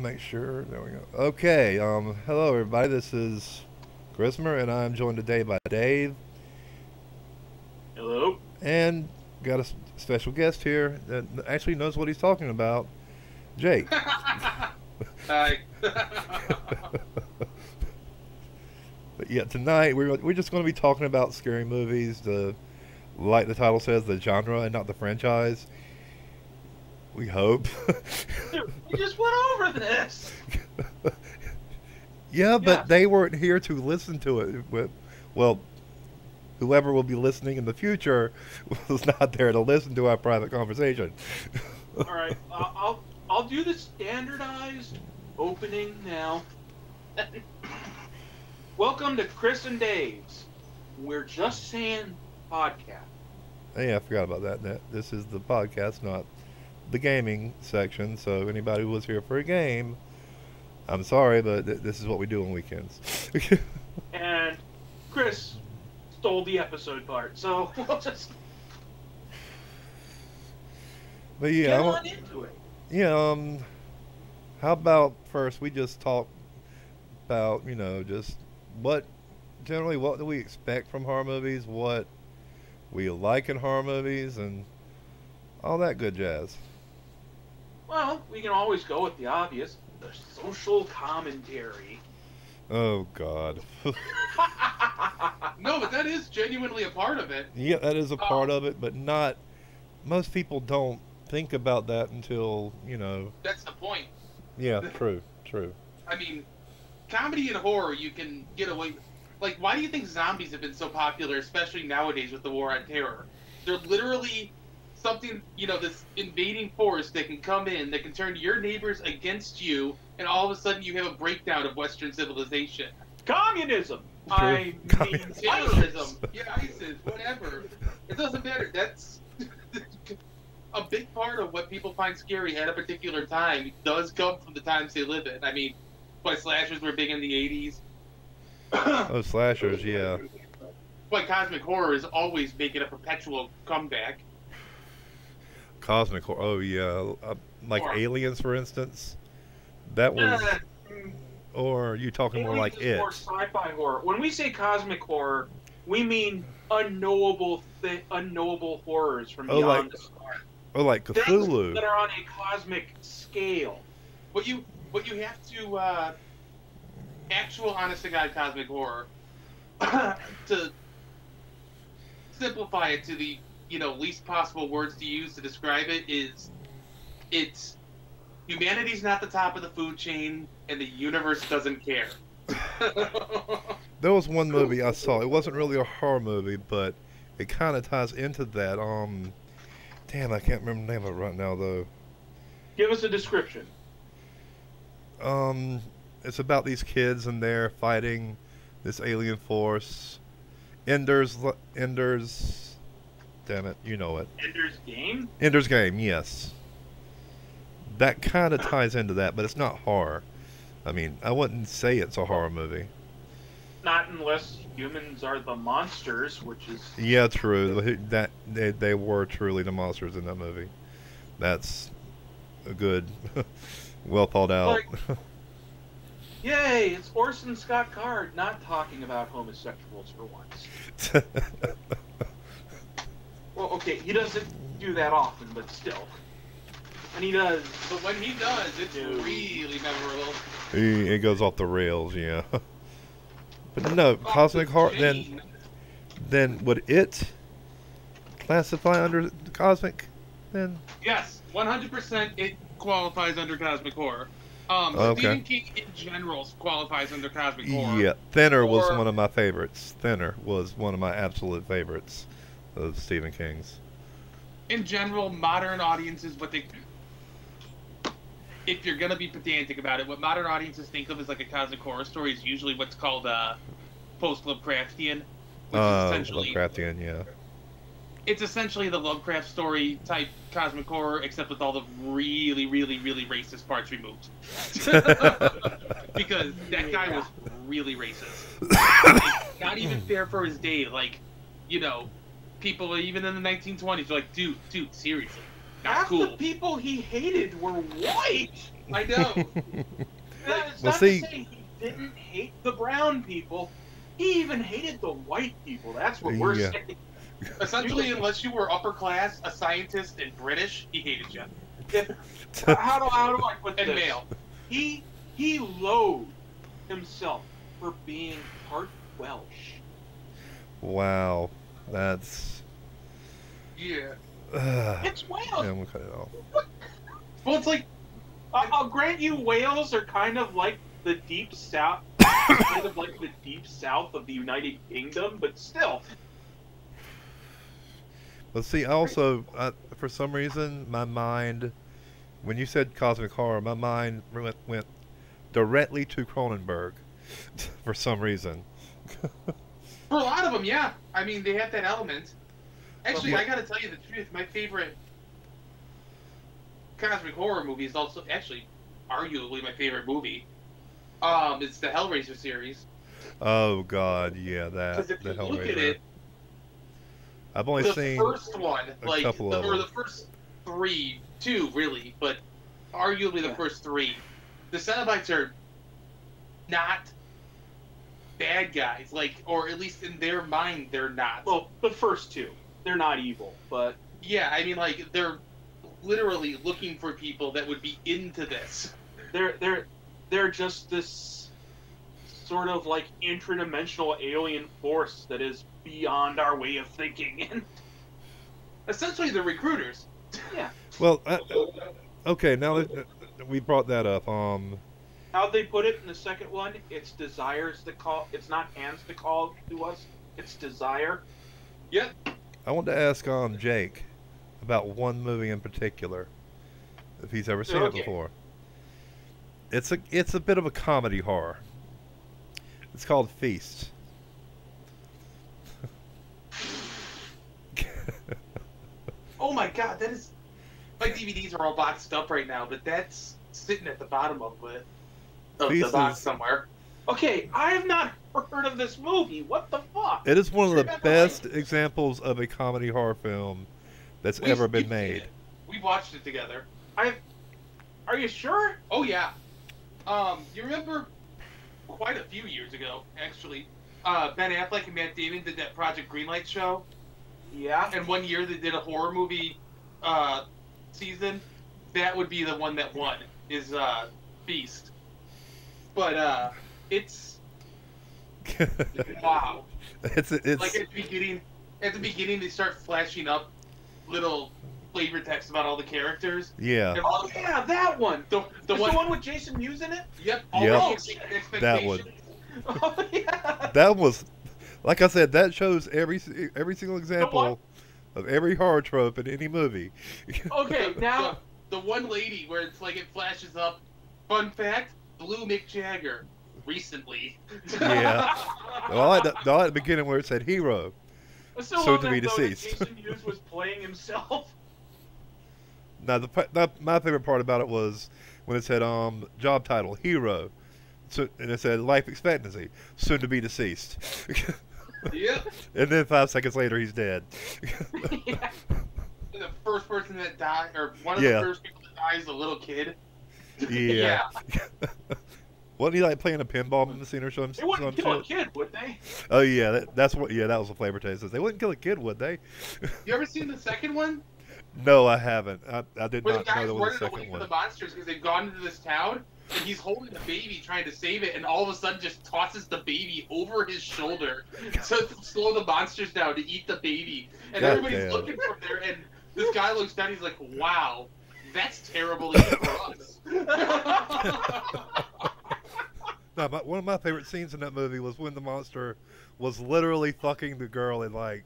make sure. There we go. Okay. Hello everybody. This is Grismer, and I'm joined today by Dave, Hello. and got a special guest here that actually knows what he's talking about, Jake. Hi. But yeah, tonight we're just going to be talking about scary movies. Like the title says, the genre and not the franchise. We hope. Dude, we just went over this. Yeah, but Yeah. they weren't here to listen to it. Well, whoever will be listening in the future was not there to listen to our private conversation. All right, I'll do the standardized opening now. Welcome to Chris and Dave's. We're just saying podcast. Hey, I forgot about that. This is the podcast, not the gaming section. So anybody who was here for a game, I'm sorry, but this is what we do on weekends. And Chris stole the episode part, so we'll just But get yeah, on into it. yeah. How about first we just talk about just what what do we expect from horror movies, what we like in horror movies, and all that good jazz. Well, we can always go with the obvious, the social commentary. Oh God. No, but that is genuinely a part of it. Yeah, that is a part of it, but not. Most people don't think about that until That's the point. Yeah, true, true. I mean, comedy and horror, you can get away with. Like, why do you think zombies have been so popular, especially nowadays with the war on terror? They're literally something, this invading force that can come in, that can turn your neighbors against you, and all of a sudden you have a breakdown of Western civilization. Communism. True. I mean, Terrorism. Yeah, ISIS, whatever. It doesn't matter. That's a big part of what people find scary at a particular time does come from the times they live in. I mean, why slashers were big in the 80s. Oh, slashers, yeah. Why cosmic horror is always making a perpetual comeback. Cosmic horror. Oh, yeah. Like Or- Aliens, for instance. That was. Or are you talking more like Aliens is It? more sci-fi horror. When we say cosmic horror, we mean unknowable horrors from Oh, beyond like the stars. Or like Things Cthulhu. that are on a cosmic scale. What you have to actual honest to god cosmic horror to simplify it to the least possible words to use to describe it is it's humanity's not the top of the food chain and the universe doesn't care. There was one movie I saw. It wasn't really a horror movie, but it kind of ties into that. Damn, I can't remember the name of it right now though. Give us a description. It's about these kids and they're fighting this alien force. Ender's. Damn it, you know it. Ender's Game? Ender's Game, yes. That kind of ties into that, but it's not horror. I mean, I wouldn't say it's a horror movie. Not unless humans are the monsters, which is... Yeah, true. That they were truly the monsters in that movie. That's a good, well thought out. Yay, it's Orson Scott Card not talking about homosexuals for once. Well, okay, he doesn't do that often, but still. And he does. But when he does, it's Dude. really memorable. It goes off the rails, yeah. But no, cosmic horror. Then would it classify under cosmic? Then Yes, 100% it qualifies under cosmic horror. Okay. Stephen King in general qualifies under cosmic horror. yeah, Thinner was Or- one of my favorites. Thinner was one of my absolute favorites of Stephen King's. In general, modern audiences, if you're gonna be pedantic about it, what modern audiences think of as like a cosmic horror story is usually what's called post-Lovecraftian, which is essentially Lovecraftian, yeah. it's essentially the Lovecraft story type cosmic horror, except with all the really, really, really racist parts removed. Because that guy was really racist. Like, not even fair for his day. Like, people even in the 1920s were like, dude, seriously. Not half cool. the people he hated were white. I know. That's Well, not see- to say he didn't hate the brown people. He even hated the white people. That's what we're Yeah. saying. Essentially, unless you were upper class, a scientist, and British, he hated you. How do I put And this? male. He loathed himself for being part Welsh. Wow, that's. Yeah. It's Wales. Yeah, we'll cut it off. Well, it's like, I'll grant you, Wales are kind of like the deep south, kind of like the deep south of the United Kingdom, but still. But see, also, for some reason, my mind, when you said cosmic horror, my mind went directly to Cronenberg, for some reason. for a lot of them, yeah. I mean, they have that element. Actually, But- I gotta tell you the truth. My favorite cosmic horror movie is also, actually, arguably my favorite movie. It's the Hellraiser series. Oh God, yeah, Because that if the you look at Hellraiser. it, I've only the seen. first one, like, couple of or them. the first two, really, but arguably the Yeah. first three. The Cenobites are not bad guys, like, or at least in their mind, they're not. Well, the first two, they're not evil, but Yeah, I mean, like, they're literally looking for people that would be into this. they're just this sort of like interdimensional alien force that is beyond our way of thinking. And Essentially, they're recruiters. yeah, Well, okay, now that we brought that up, how'd they put it in the second one? It's desires to call. It's not hands to call to us. It's desire. Yep. I want to ask Jake about one movie in particular, if he's ever seen it Okay. before. It's a bit of a comedy horror. It's called Feast. Oh my god, that is. My DVDs are all boxed up right now, but that's sitting at the bottom of the Feast box is- somewhere. Okay, I have not heard of this movie. What the fuck? It is one of the Remember, best examples of a comedy horror film that's ever been We've seen made. it. We watched it together. Are you sure? Oh yeah. You remember quite a few years ago, actually, Ben Affleck and Matt Damon did that Project Greenlight show, Yeah. and one year they did a horror movie season. That would be the one that won. Is Beast. But it's wow. it's Like at the beginning they start flashing up little flavor text about all the characters. yeah. And Oh yeah, that one. the Is the one, one with Jason Mewes in it? yep, Yep. already exceeded That one. expectations. Oh yeah. That was, like I said, that shows every single example of every horror trope in any movie. Okay, now the one lady where it's like it flashes up. Fun fact: Blue Mick Jagger recently. Yeah. I like the beginning where it said hero. I still Soon love to be that, though, that deceased. Jason Mewes was playing himself. Now, my favorite part about it was when it said job title hero, so, and it said life expectancy soon to be deceased, Yep. and then 5 seconds later he's dead. Yeah. The first person that died, or one of Yeah. the first people that dies, is a little kid. Yeah. Wasn't he like playing a pinball machine or something? They wouldn't kill a kid, would they? Oh yeah, that's what. Yeah, that was a flavor taste. They wouldn't kill a kid, would they? You ever seen the second one? No, I haven't. I did Where the not know guy's there was a running second away from one. the monsters because they've gone into this town, and he's holding the baby trying to save it, and all of a sudden just tosses the baby over his shoulder to slow the monsters down to eat the baby. And God everybody's damn. looking from there, and this guy looks down, he's like, wow, that's terrible even for us. No, one of my favorite scenes in that movie was when the monster was literally fucking the girl and like,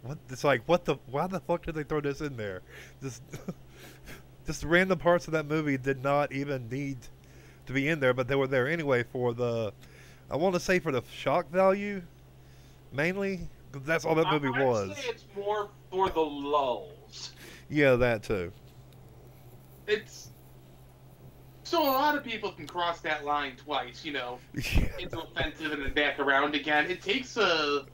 what? It's like, why the fuck did they throw this in there? Just random parts of that movie did not even need to be in there, but they were there anyway for I want to say for the shock value, mainly, 'cause that's all that movie I'd was. say it's more for the lulls. Yeah, that too. It's so a lot of people can cross that line twice, you know, into offensive and then back around again. It takes a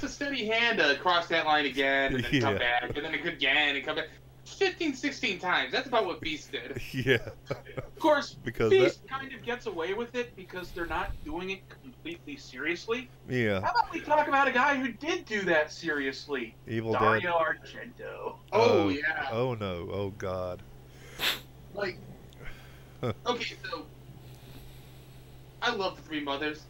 steady hand to cross that line again and then come Yeah. back and then again and come back. 15, 16 times. That's about what Beast did. Yeah. Of course, Because Beast kind of gets away with it because they're not doing it completely seriously. yeah. How about we talk about a guy who did do that seriously? Evil Dead. Dario Argento. Oh, yeah. Oh no. Oh god. Like, okay, so I love The Three Mothers.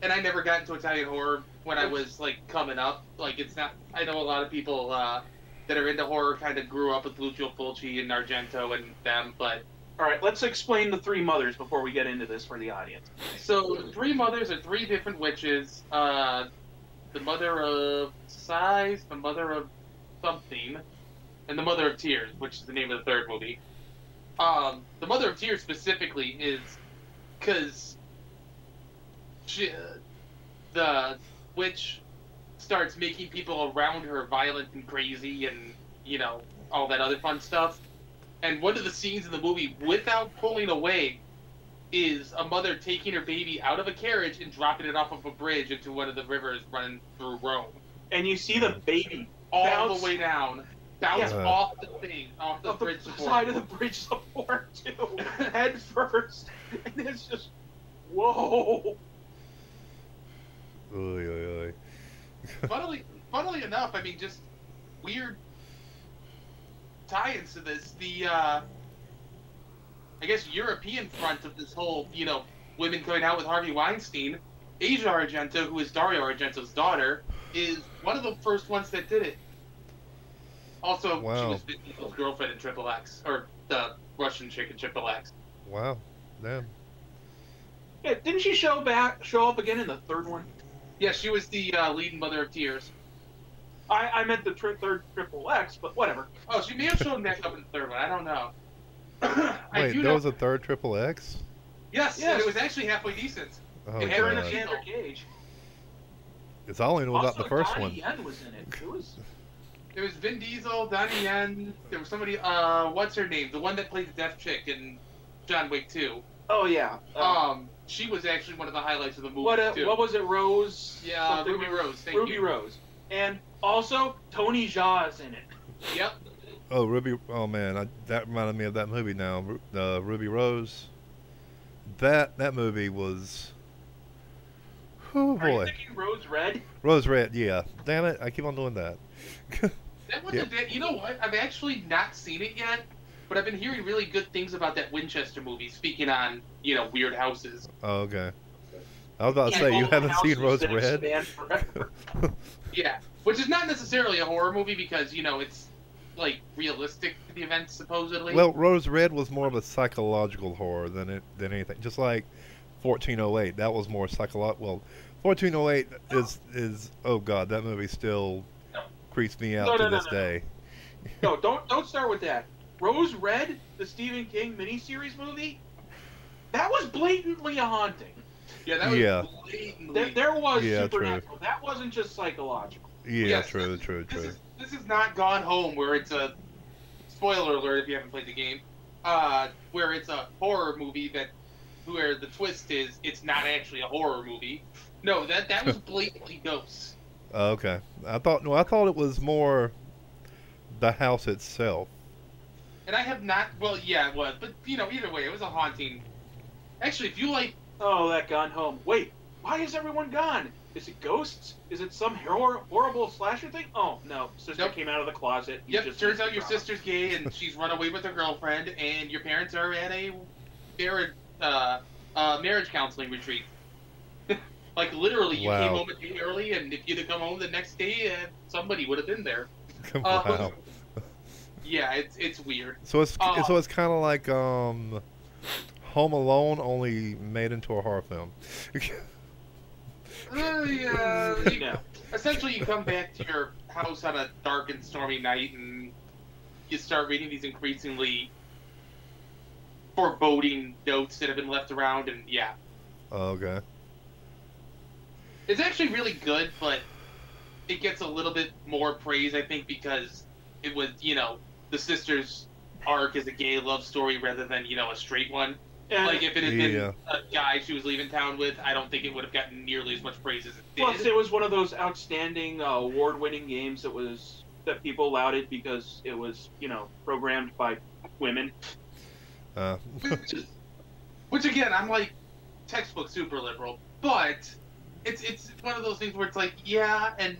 And I never got into Italian horror when I was, like, coming up. Like, it's not... I know a lot of people that are into horror kind of grew up with Lucio Fulci and Argento and them, but... All right, let's explain the Three Mothers before we get into this for the audience. So, the Three Mothers are three different witches. The Mother of Sighs, the Mother of Something, and the Mother of Tears, which is the name of the third movie. The Mother of Tears specifically is because the witch starts making people around her violent and crazy and, you know, all that other fun stuff. And one of the scenes in the movie, without pulling away, is a mother taking her baby out of a carriage and dropping it off of a bridge into one of the rivers running through Rome. And you see the baby All bounce the way down. Bounce Yeah. off the thing, off the off the bridge support. side of the bridge support, too, head first. And it's just, whoa. Oy, oy, oy. Funnily enough, I mean, just weird tie-ins to this. The, I guess, European front of this whole, you know, women going out with Harvey Weinstein, Asia Argento, who is Dario Argento's daughter, is one of the first ones that did it. Also, Wow. she was Vin Diesel's girlfriend in Triple X, or the Russian chick in Triple X. Wow. Damn. Yeah, didn't she show up again in the third one? Yeah, she was the leading Mother of Tears. I meant the third Triple X, but whatever. Oh, she may have shown back up in the third one. I don't know. I Wait, do there know. was a third Triple X? Yes, Yes. and it was actually halfway decent. Oh, It had Her her and in God. a Xander Cage. It's all I know about Also, the first Donnie one. Yen was in it. It was... There was Vin Diesel, Donnie Yen. There was somebody. What's her name? The one that played the deaf chick in John Wick 2. Oh, yeah. She was actually one of the highlights of the movie What too. was it, Rose? Yeah, something? Ruby Rose. Thank Ruby you. Rose. And also, Tony Jaa is in it. Yep. Oh, Ruby. Oh man, that reminded me of that movie now. Ruby Rose. That movie was. Oh Are you boy. thinking Rose Red? Rose Red. Yeah. Damn it! I keep on doing that. That was Yep. a bit. You know what? I've actually not seen it yet, but I've been hearing really good things about that Winchester movie. Speaking on, you know, weird houses. Oh, okay. I was about to Yeah, say you all haven't seen houses Rose that Red. expand forever. Yeah, which is not necessarily a horror movie because you know it's like realistic to the events supposedly. Well, Rose Red was more of a psychological horror than anything. Just like 1408, that was more psychological. Well, 1408 is oh god, that movie still creeps me out to this day. No, don't start with that. Rose Red, the Stephen King miniseries movie, that was blatantly a haunting. yeah, that was Yeah. blatantly. There was Yeah, supernatural. That wasn't just psychological. Yeah, Yes, true. This is not Gone Home, where it's a spoiler alert if you haven't played the game. Where it's a horror movie where the twist is it's not actually a horror movie. No, that was blatantly ghosts. Okay. I thought it was more the house itself. And I have not. Well, yeah, it was, but you know, either way, it was a haunting. Actually, if you like, Oh, that Gone Home. Wait, why is everyone gone? Is it ghosts? Is it some horrible slasher thing? Oh, no. Sister Nope. came out of the closet. You yep, just turns missed out the your drama. sister's gay and she's run away with her girlfriend, and your parents are at a marriage counseling retreat. Like literally, you Wow. came home a day early, and if you'd have come home the next day, somebody would have been there. Wow. Yeah, it's weird. So it's kind of like Home Alone, only made into a horror film. Yeah. No. Essentially, you come back to your house on a dark and stormy night, and you start reading these increasingly foreboding notes that have been left around, and yeah. Okay. It's actually really good, but it gets a little bit more praise, I think, because it was, you know, the sister's arc is a gay love story rather than, you know, a straight one. And Like, if it had Yeah. been a guy she was leaving town with, I don't think it would have gotten nearly as much praise as it did. plus, it was one of those outstanding award-winning games that that people lauded because it was, programmed by women. Which again, I'm like textbook super liberal, but it's one of those things where it's like, yeah, and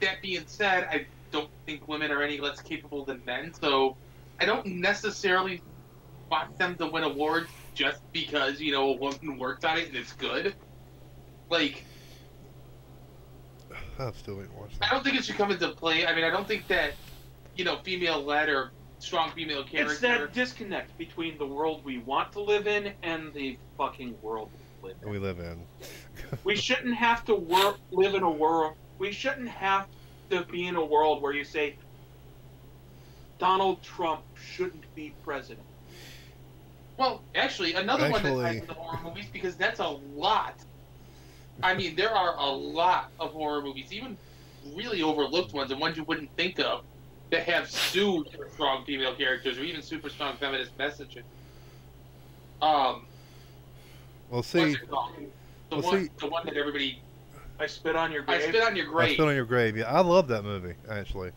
that being said, I don't think women are any less capable than men, so I don't necessarily want them to win awards just because, a woman worked on it and it's good. Like, I still ain't watched I that. don't think it should come into play. I mean, I don't think that, female-led or strong female character. It's that disconnect between the world we want to live in and the fucking world We live in. we shouldn't have to live in a world. We shouldn't have to be in a world where you say Donald Trump shouldn't be president. Well, actually, another one that ties into horror movies, because that's a lot. I mean, there are a lot of horror movies, even really overlooked ones and ones you wouldn't think of, that have super strong female characters or even super strong feminist messaging. Well, see. The one that everybody. I Spit on Your Grave. I Spit on Your Grave. I Spit on Your Grave. Yeah, I love that movie, actually.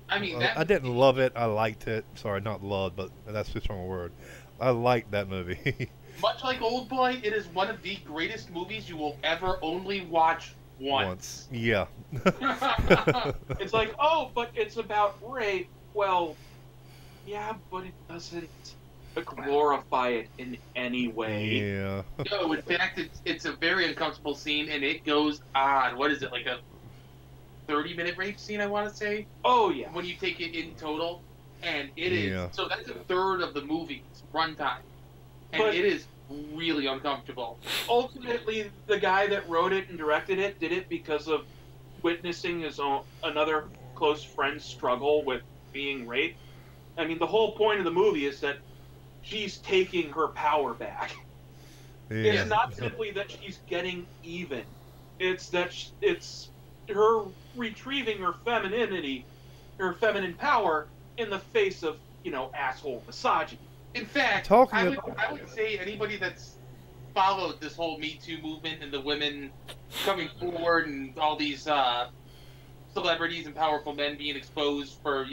I mean, I didn't love it. I liked it. Sorry, not loved, but that's too strong a word. I liked that movie. Much like Oldboy, it is one of the greatest movies you will ever only watch once. Yeah. It's like, oh, but it's about rape. Well, yeah, but it doesn't glorify it in any way. Yeah. No, in fact, it's a very uncomfortable scene, and it goes on. What is it, like a 30-minute rape scene, I want to say? Oh, yeah. When you take it in total. And it is. Yeah. So that's a third of the movie's runtime. And But it is really uncomfortable. Ultimately, the guy that wrote it and directed it did it because of witnessing another close friend's struggle with being raped. I mean, the whole point of the movie is that she's taking her power back. Yeah. It's not simply that she's getting even. It's that it's her retrieving her femininity, her feminine power in the face of, asshole misogyny. In fact, I would say anybody that's followed this whole Me Too movement and the women coming forward and all these celebrities and powerful men being exposed for,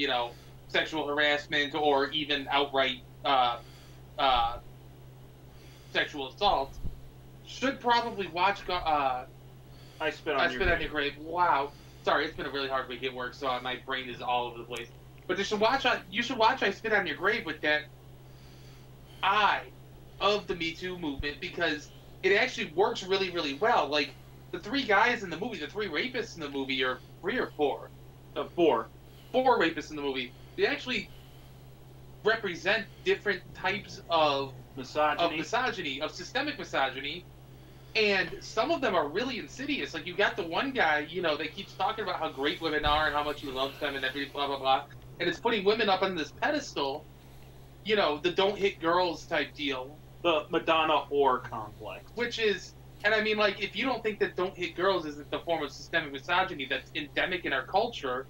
sexual harassment or even outright sexual assault should probably watch I Spit on Your Grave. Wow. Sorry, it's been a really hard week at work, so my brain is all over the place. But you should watch I Spit on Your Grave with that eye of the Me Too movement, because it actually works really, really well. Like, the three guys in the movie, the three rapists in the movie, or three or four? Four rapists in the movie. They actually represent different types of misogyny, of systemic misogyny, and some of them are really insidious. Like, you got the one guy, that keeps talking about how great women are and how much he loves them and everything, blah, blah, blah. And it's putting women up on this pedestal, the don't hit girls type deal. The Madonna whore complex. Which is, and I mean, like, if you don't think that don't hit girls isn't the form of systemic misogyny that's endemic in our culture,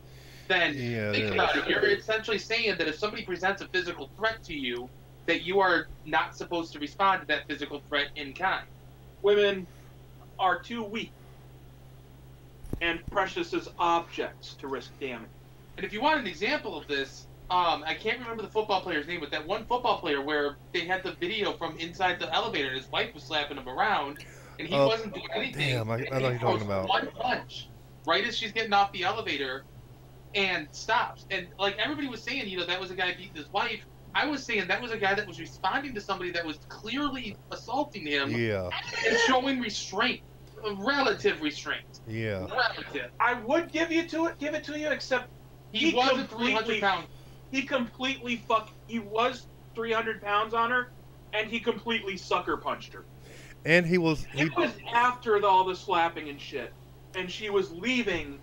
then think about it. You're essentially saying that if somebody presents a physical threat to you, that you are not supposed to respond to that physical threat in kind. Women are too weak and precious as objects to risk damage. And if you want an example of this, I can't remember the football player's name, but that one football player where they had the video from inside the elevator and his wife was slapping him around, and he wasn't doing anything. Damn, I know what you're talking about. One punch, right as she's getting off the elevator, and stops. And, like, everybody was saying, that was a guy beating his wife. I was saying that was a guy that was responding to somebody that was clearly assaulting him. Yeah. And showing restraint. Relative restraint. Yeah. Relative. I would give it to you, except he wasn't 300 pounds. He was 300 pounds on her, and he completely sucker punched her. And he was after all the slapping and shit, and she was leaving,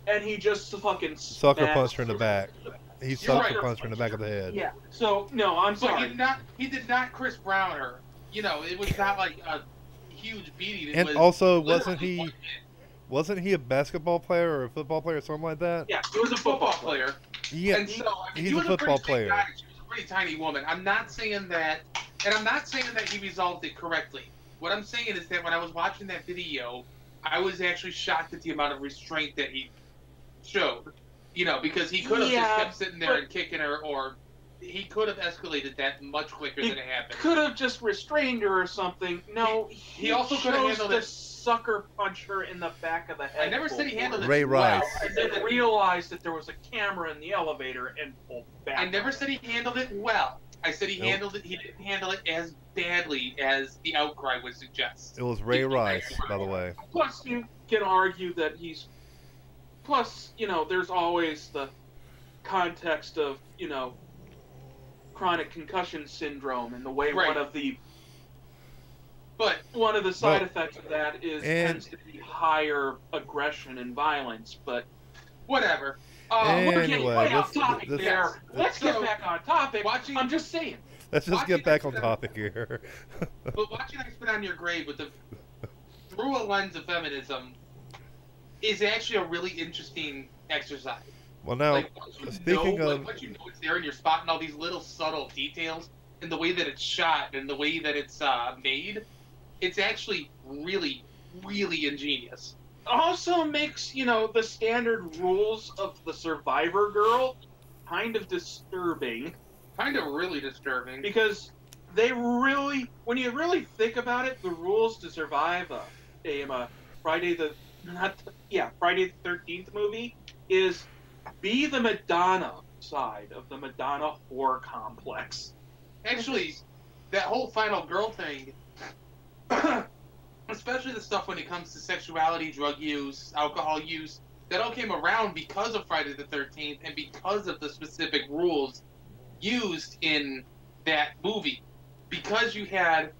and he just fucking sucker punched her in the back. He sucker punched her in the back of the head. Yeah. So no, I'm sorry. He did not Chris Brown her. It was not like a huge beating. And also, wasn't he a basketball player or a football player or something like that? Yeah, he was a football player. Yeah, and so, he's a football player. Guy. She was a pretty tiny woman. I'm not saying that, and I'm not saying that he resolved it correctly. What I'm saying is that when I was watching that video, I was actually shocked at the amount of restraint that he showed. Because he could have Yeah, just kept sitting there but- and kicking her, or he could have escalated that much quicker He than it happened. could have just restrained her or something. No, He also could have chose handled to it. sucker punch her in the back of the head. I never said he handled it Ray well. Rice. I And said then that realized that there was a camera in the elevator and pulled back. I never said he handled it well. I said he Nope. handled it. He didn't handle it as badly as the outcry would suggest. It was Ray Rice, by the way. Plus, you can argue that he's. Plus, there's always the context of, chronic concussion syndrome and the way Right. But one of the side Well, effects of that is and- tends to be higher aggression and violence. But whatever. And- we're getting Anyway, way off this- topic this- there. Let's get So, back on topic. watching- I'm just saying. Let's just Watching get back on this- topic here. But watching I Spit on Your Grave through a lens of feminism is actually a really interesting exercise. Well, now, Once you speaking know, of- once you know it's there and you're spotting all these little subtle details in the way that it's shot and the way that it's made, it's actually really, really ingenious. Also makes the standard rules of the survivor girl kind of disturbing. Kind of really disturbing. Because they really, when you really think about it, the rules to survive a Friday the 13th movie is be the Madonna side of the Madonna horror complex. Actually, that whole final girl thing, especially the stuff when it comes to sexuality, drug use, alcohol use, that all came around because of Friday the 13th and because of the specific rules used in that movie. Because you had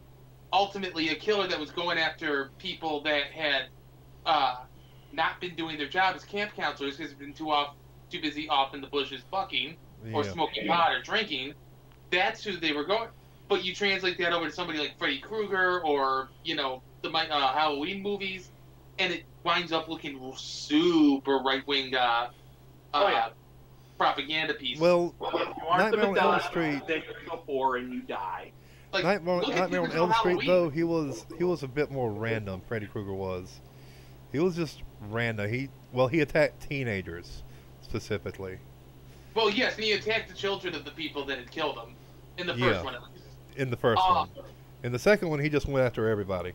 ultimately a killer that was going after people that had not been doing their job as camp counselors because they've been too busy off in the bushes bucking or Yeah. smoking pot or drinking. That's who they were going. But you translate that over to somebody like Freddy Krueger or the Halloween movies, and it winds up looking super right wing propaganda piece. Well, You aren't the Nightmare on Elm Madonna, Street. then you're the whore and you die. like, Nightmare look at on the Elm original Street, Halloween. though, he was a bit more random. Freddy Krueger was. He was just random. He attacked teenagers specifically. Well, yes, and he attacked the children of the people that had killed him in the Yeah. first one. At least. In the first Oh. one. In the second one, he just went after everybody.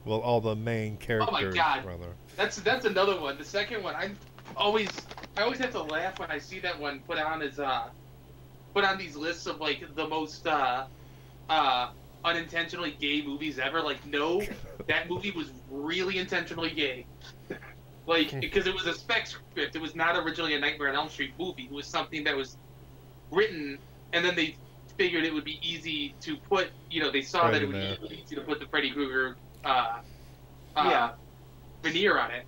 Well, all the main characters, God. rather. That's another one. The second one, I always have to laugh when I see that one put on these lists of like the most unintentionally gay movies ever. Like, no, that movie was really intentionally gay. Like, because it was a spec script. It was not originally a Nightmare on Elm Street movie. It was something that was written, and then they figured it would be easy to put. They saw that it would Freddy be easy to put the Freddy Krueger Yeah. veneer on it.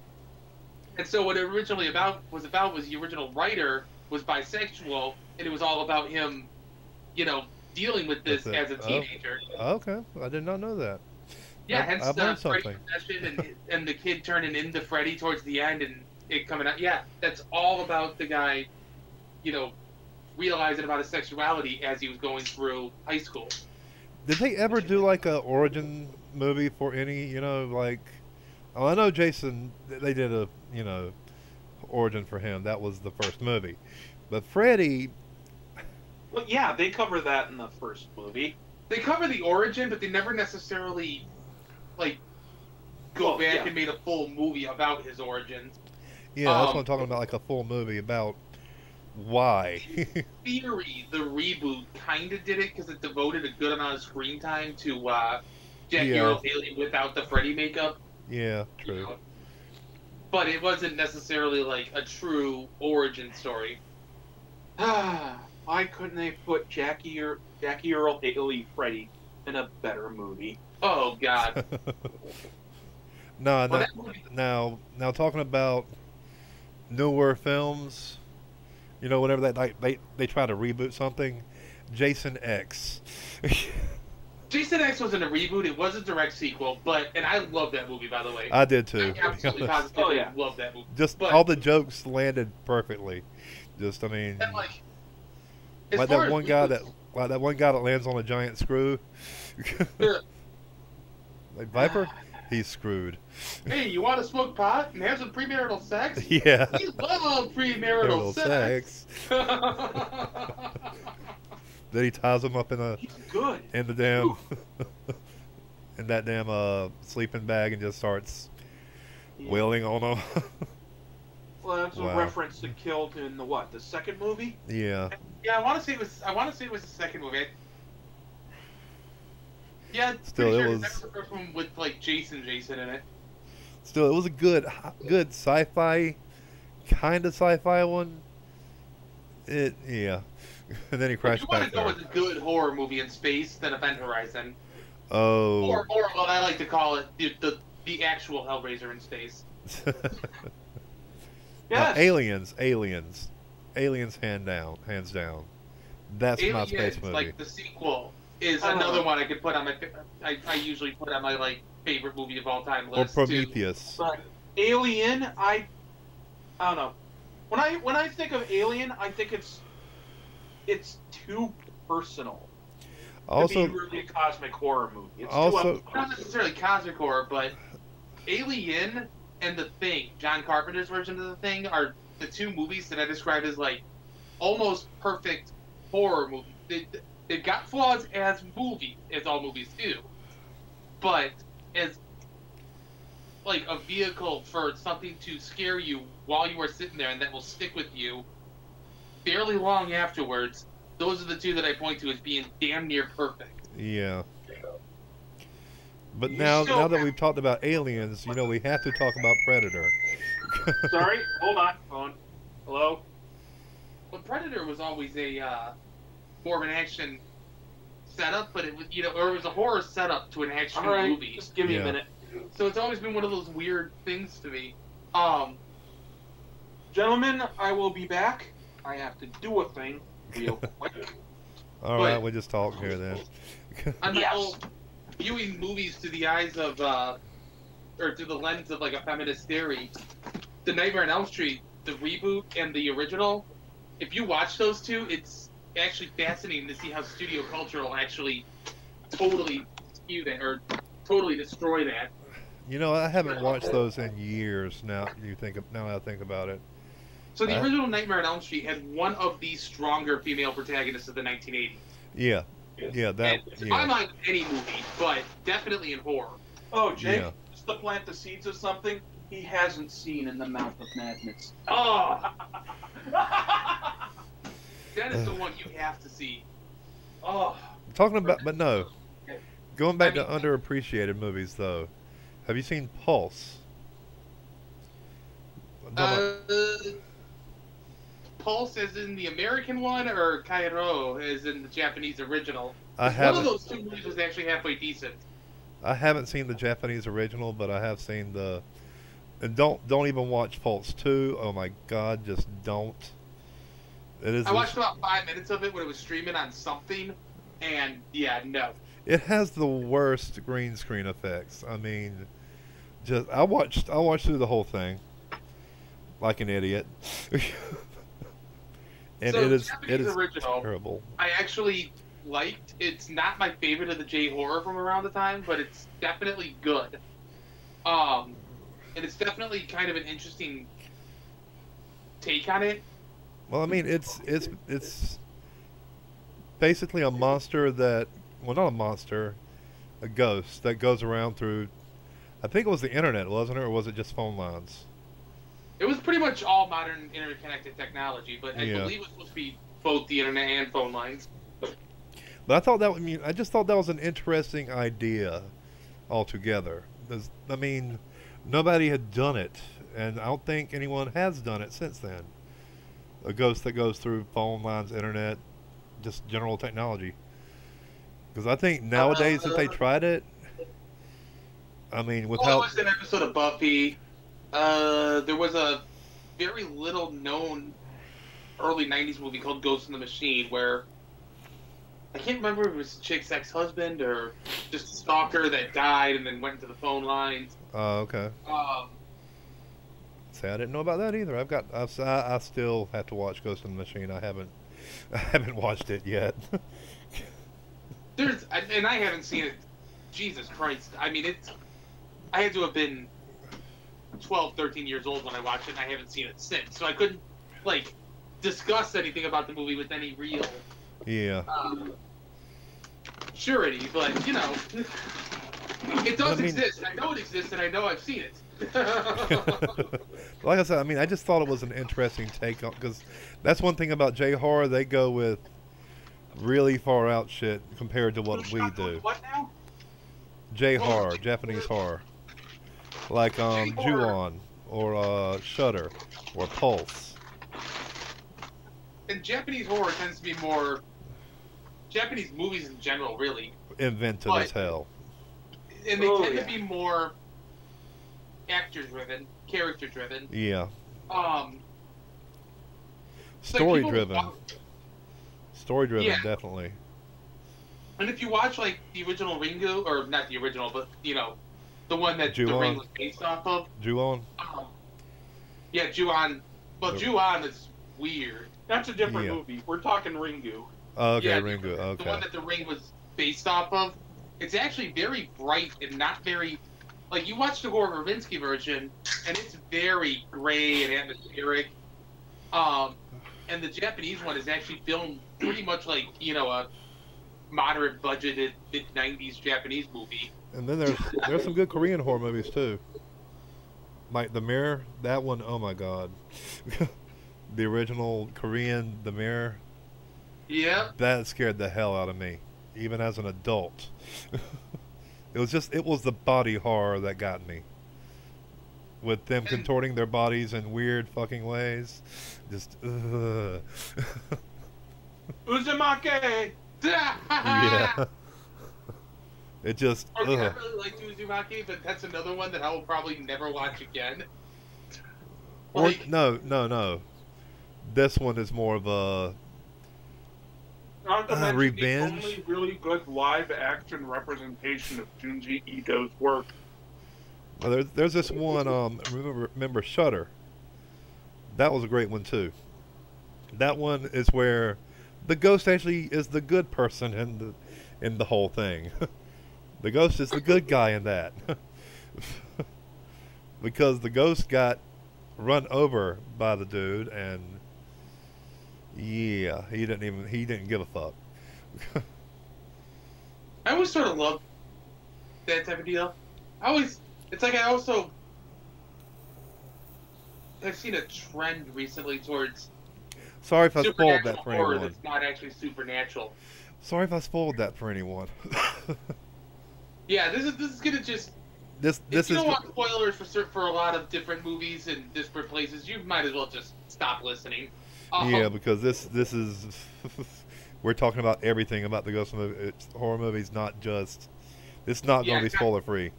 And so what it originally was the original writer was bisexual, and it was all about him, dealing with this That's as it. a teenager. Okay, I did not know that. Yeah, I've hence learned the Freddy something. possession and the kid turning into Freddy towards the end and it coming out. Yeah, that's all about the guy, realizing about his sexuality as he was going through high school. Did they ever do like a origin movie for any, like? Oh, I know Jason. They did a, origin for him. That was the first movie, but Freddy. Well, yeah, they cover that in the first movie. They cover the origin, but they never necessarily go Well, back yeah. and made a full movie about his origins. Yeah, that's Um, what I'm talking about. Like a full movie about why. Theory, the reboot kind of did it because it devoted a good amount of screen time to Jackie Yeah. Earle Haley without the Freddy makeup. Yeah, you true. know. But it wasn't necessarily like a true origin story. Why couldn't they put Jackie Earle Haley Freddy in a better movie? Oh God! No, Well, no, that movie, now talking about newer films, whenever that like they try to reboot something, Jason X. Jason X wasn't a reboot; it was a direct sequel. And I love that movie, by the way. I did too. I to be absolutely honest. positively Oh, yeah. love that movie. Just But- all the jokes landed perfectly. Just I mean, And as like far that as one guy reboots- that lands on a giant screw. Yeah. Like Viper. He's screwed. Hey, you want to smoke pot and have some premarital sex? Yeah. We love premarital Marital sex. Then he ties him up He's good. in the damn in that damn sleeping bag and just starts Yeah. wailing on him. Well, that's Wow. a reference to Killed in the second movie? Yeah. Yeah, I want to say it was. I want to say it was the second movie. Yeah, Still, pretty it sure was- that was the first one with like Jason in it. Still, it was a good sci-fi, kind of sci-fi one. Yeah. And then he If crashed you want back to go there. with a good horror movie in space, then Event Horizon, Oh. or what I like to call it, the actual Hellraiser in space. Yes. Aliens, hands down. That's my Aliens, space movie. like the sequel, is Oh. another one I could put on my. I usually put on my like favorite movie of all time Or list. too. Prometheus. But Alien, I don't know. When I think of Alien, I think it's too personal Also, to be really a cosmic horror movie. It's Also- too Not necessarily cosmic horror, but Alien and The Thing, John Carpenter's version of The Thing, are the two movies that I describe as like almost perfect horror movies. They've got flaws as movies, as all movies do, but as like a vehicle for something to scare you while you are sitting there and that will stick with you fairly long afterwards. Those are the two that I point to as being damn near perfect. yeah. But You now still- that we've talked about aliens, we have to talk about Predator. Sorry, hold on, phone. Hello. But Predator was always a more of an action setup, but it was or it was a horror setup to an action All right, movie. just give me Yeah. a minute. So it's always been one of those weird things to me. Gentlemen, I will be back. I have to do a thing real quick. All But- right, we just talk here then. I'm Yes. now viewing movies through the eyes of or through the lens of like a feminist theory. The Nightmare on Elm Street, the reboot and the original. If you watch those two, it's actually fascinating to see how studio culture will actually totally skew that or totally destroy that. I haven't watched those in years. Now I think about it. So the original Nightmare on Elm Street had one of the stronger female protagonists of the 1980s. Yeah, that. In my Yeah, mind, any movie, but definitely in horror. Oh, Jake, Yeah. just to plant the seeds of something he hasn't seen in the Mouth of Madness. Oh, that is the one you have to see. Oh, talking about, but no. Going back I to underappreciated movies, though. Have you seen Pulse? I'm talking about- Pulse is in the American one, or Kairo is in the Japanese original. I One of haven't. those two movies was actually halfway decent. I haven't seen the Japanese original, but I have seen the. And don't even watch Pulse 2. Oh my God, just don't. It is. I watched about 5 minutes of it when it was streaming on something, and yeah, no. It has the worst green screen effects. I mean, just I watched through the whole thing, like an idiot. And So, it is Japanese original, terrible. I actually liked. It's not my favorite of the J horror from around the time, but it's definitely good. And it's definitely kind of an interesting take on it. Well, I mean, it's basically a monster that, well, not a monster, a ghost that goes around through. I think it was the internet, wasn't it, or was it just phone lines? It was pretty much all modern interconnected technology, but I Yeah. believe it was supposed to be both the internet and phone lines. But I thought I just thought that was an interesting idea altogether. I mean, nobody had done it, and I don't think anyone has done it since then. A ghost that goes through phone lines, internet, just general technology. Because I think nowadays, if they tried it, I mean, Well, without it was an episode of Buffy. There was a very little known early 90s movie called Ghost in the Machine where I can't remember if it was a chick's ex-husband or just a stalker that died and then went into the phone lines. okay. See, I didn't know about that either. I still have to watch Ghost in the Machine. I haven't watched it yet. And I haven't seen it. Jesus Christ. I mean, I had to have been 12, 13 years old when I watched it, and I haven't seen it since. So I couldn't, like, discuss anything about the movie with any real Yeah. surety. But, you know, it does I mean- exist. I know it exists, and I know I've seen it. Like I said, I mean, I just thought it was an interesting take on, because that's one thing about J horror. They go with really far out shit compared to what we do. What now? J horror, Japanese horror, like J-horror. Ju-on or Shudder or Pulse. And Japanese horror tends to be more... Japanese movies in general, really. Inventive But- as hell. And they Oh, tend yeah. to be more actor-driven, character-driven. Yeah. It's like Story people driven. wa- Story driven, Yeah. definitely. And if you watch, like, the original Ringu, or not the original, but, you know, the one that the Ju-on. Ring was based off of. Ju-on. Yeah, Ju-on. Well, The- Ju-on is weird. That's a different Yeah. movie. We're talking Ringu. Oh, okay, Yeah, Ringu. The Okay. one that the Ring was based off of. It's actually very bright and not very... Like, you watch the Gore Verbinski version, and it's very gray and atmospheric. And the Japanese one is actually filmed pretty much like, you know, a moderate budgeted mid-90s Japanese movie. And then there's some good Korean horror movies too. Like The Mirror, that one, oh my god. The original Korean The Mirror, Yeah. that scared the hell out of me, even as an adult. It was the body horror that got me. With them And- contorting their bodies in weird fucking ways. Just, ugh. Uzumake! Yeah. It just, Okay, I ugh. really like Uzumaki, but that's another one that I will probably never watch again. Or, Like, no. This one is more of a, Not to mention Revenge? the only really good live action representation of Junji Ito's work. well, there's this one, remember Shudder? That was a great one too. That one is where the ghost actually is the good person in the whole thing. The ghost is the good guy in that. Because the ghost got run over by the dude, and yeah, he didn't give a fuck. I always sort of love that type of deal. It's like I also have seen a trend recently towards Sorry if I spoiled supernatural that for horror anyone. that's not actually supernatural. Sorry if I spoiled that for anyone. Yeah, this is gonna just... This If you is don't want spoilers for a lot of different movies and disparate places, you might as well just stop listening. yeah, because this is we're talking about everything about the ghost movie. It's horror movies, not just. It's not Yeah, going to be it's not- spoiler free.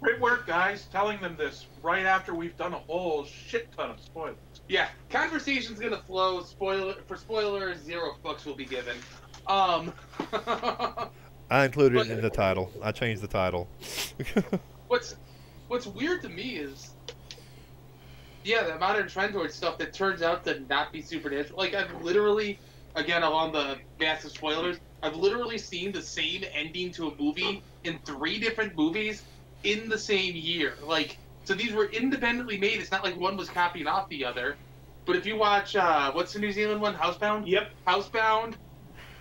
Great work, guys, telling them this right after we've done a whole shit ton of spoilers. Yeah, conversation's gonna flow. Spoilers, 0 fucks will be given. I included it in the title. I changed the title. What's weird to me is, yeah, the modern trend towards stuff that turns out to not be supernatural. Like, I've literally, again, along the massive spoilers, I've literally seen the same ending to a movie in 3 different movies in the same year. Like, so these were independently made. It's not like one was copying off the other. But if you watch, what's the New Zealand one? Housebound? Yep. Housebound,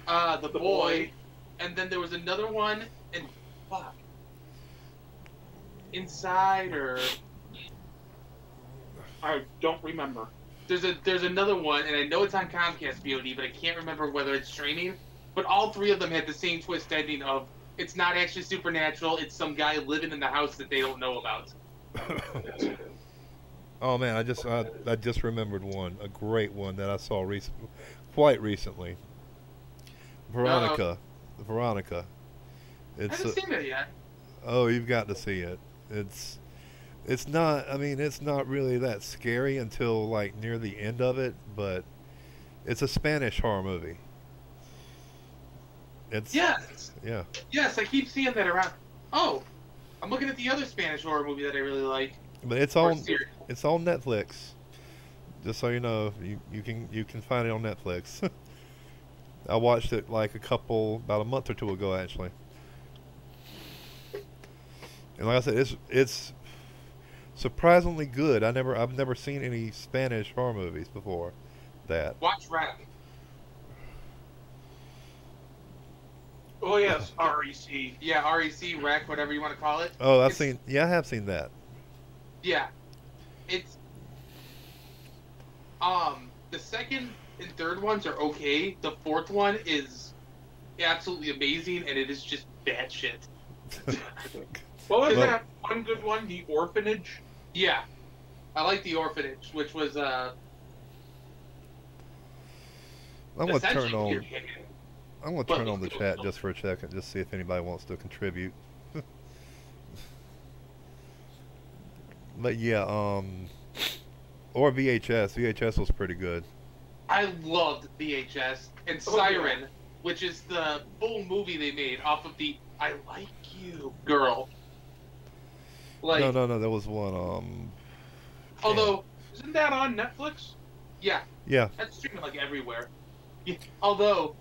The Boy, Boy. and then there was another one, and fuck. Inside, or I don't remember. there's another one, and I know it's on Comcast VOD, but I can't remember whether it's streaming. But all 3 of them had the same twist ending of it's not actually supernatural. It's some guy living in the house that they don't know about. Oh man, I just remembered one, a great one that I saw quite recently. Veronica. Veronica. I It's haven't seen it yet. oh, you've got to see it. It's not. I mean, it's not really that scary until like near the end of it, but it's a Spanish horror movie. It's Yes, yeah. yes, I keep seeing that around. Oh, I'm looking at the other Spanish horror movie that I really like. But it's Or on series. it's on Netflix. Just so you know, you can find it on Netflix. I watched it like about a month or 2 ago actually. And like I said, it's surprisingly good. I've never seen any Spanish horror movies before that. Watch Rec. Oh yes, REC. Yeah, REC, Rec, whatever you want to call it. Oh, It's- I have seen that. Yeah, it's the second and third ones are okay. The fourth one is absolutely amazing, and it is just bad shit. What was Well- that one good one? The Orphanage. Yeah, I like The Orphanage, which was I'm gonna turn essentially on. weird. I'm gonna But turn on the let's chat go. just for a second, just see if anybody wants to contribute. But yeah, or VHS. VHS was pretty good. I loved VHS and Oh, yeah. Siren, which is the full movie they made off of the "I Like You" girl. Like, No, there was one. although, Isn't that on Netflix? yeah, Yeah. that's streaming like everywhere. Yeah, although,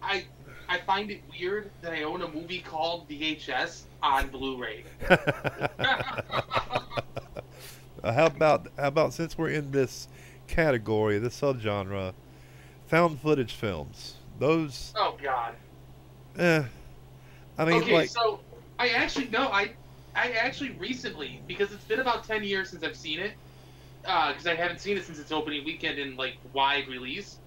I find it weird that I own a movie called VHS on Blu-ray. How about since we're in this category, this subgenre, found footage films. Those, Oh God. I mean, Okay, like, so I actually no, I actually recently, because it's been about 10 years since I've seen it, because I haven't seen it since its opening weekend in like wide release.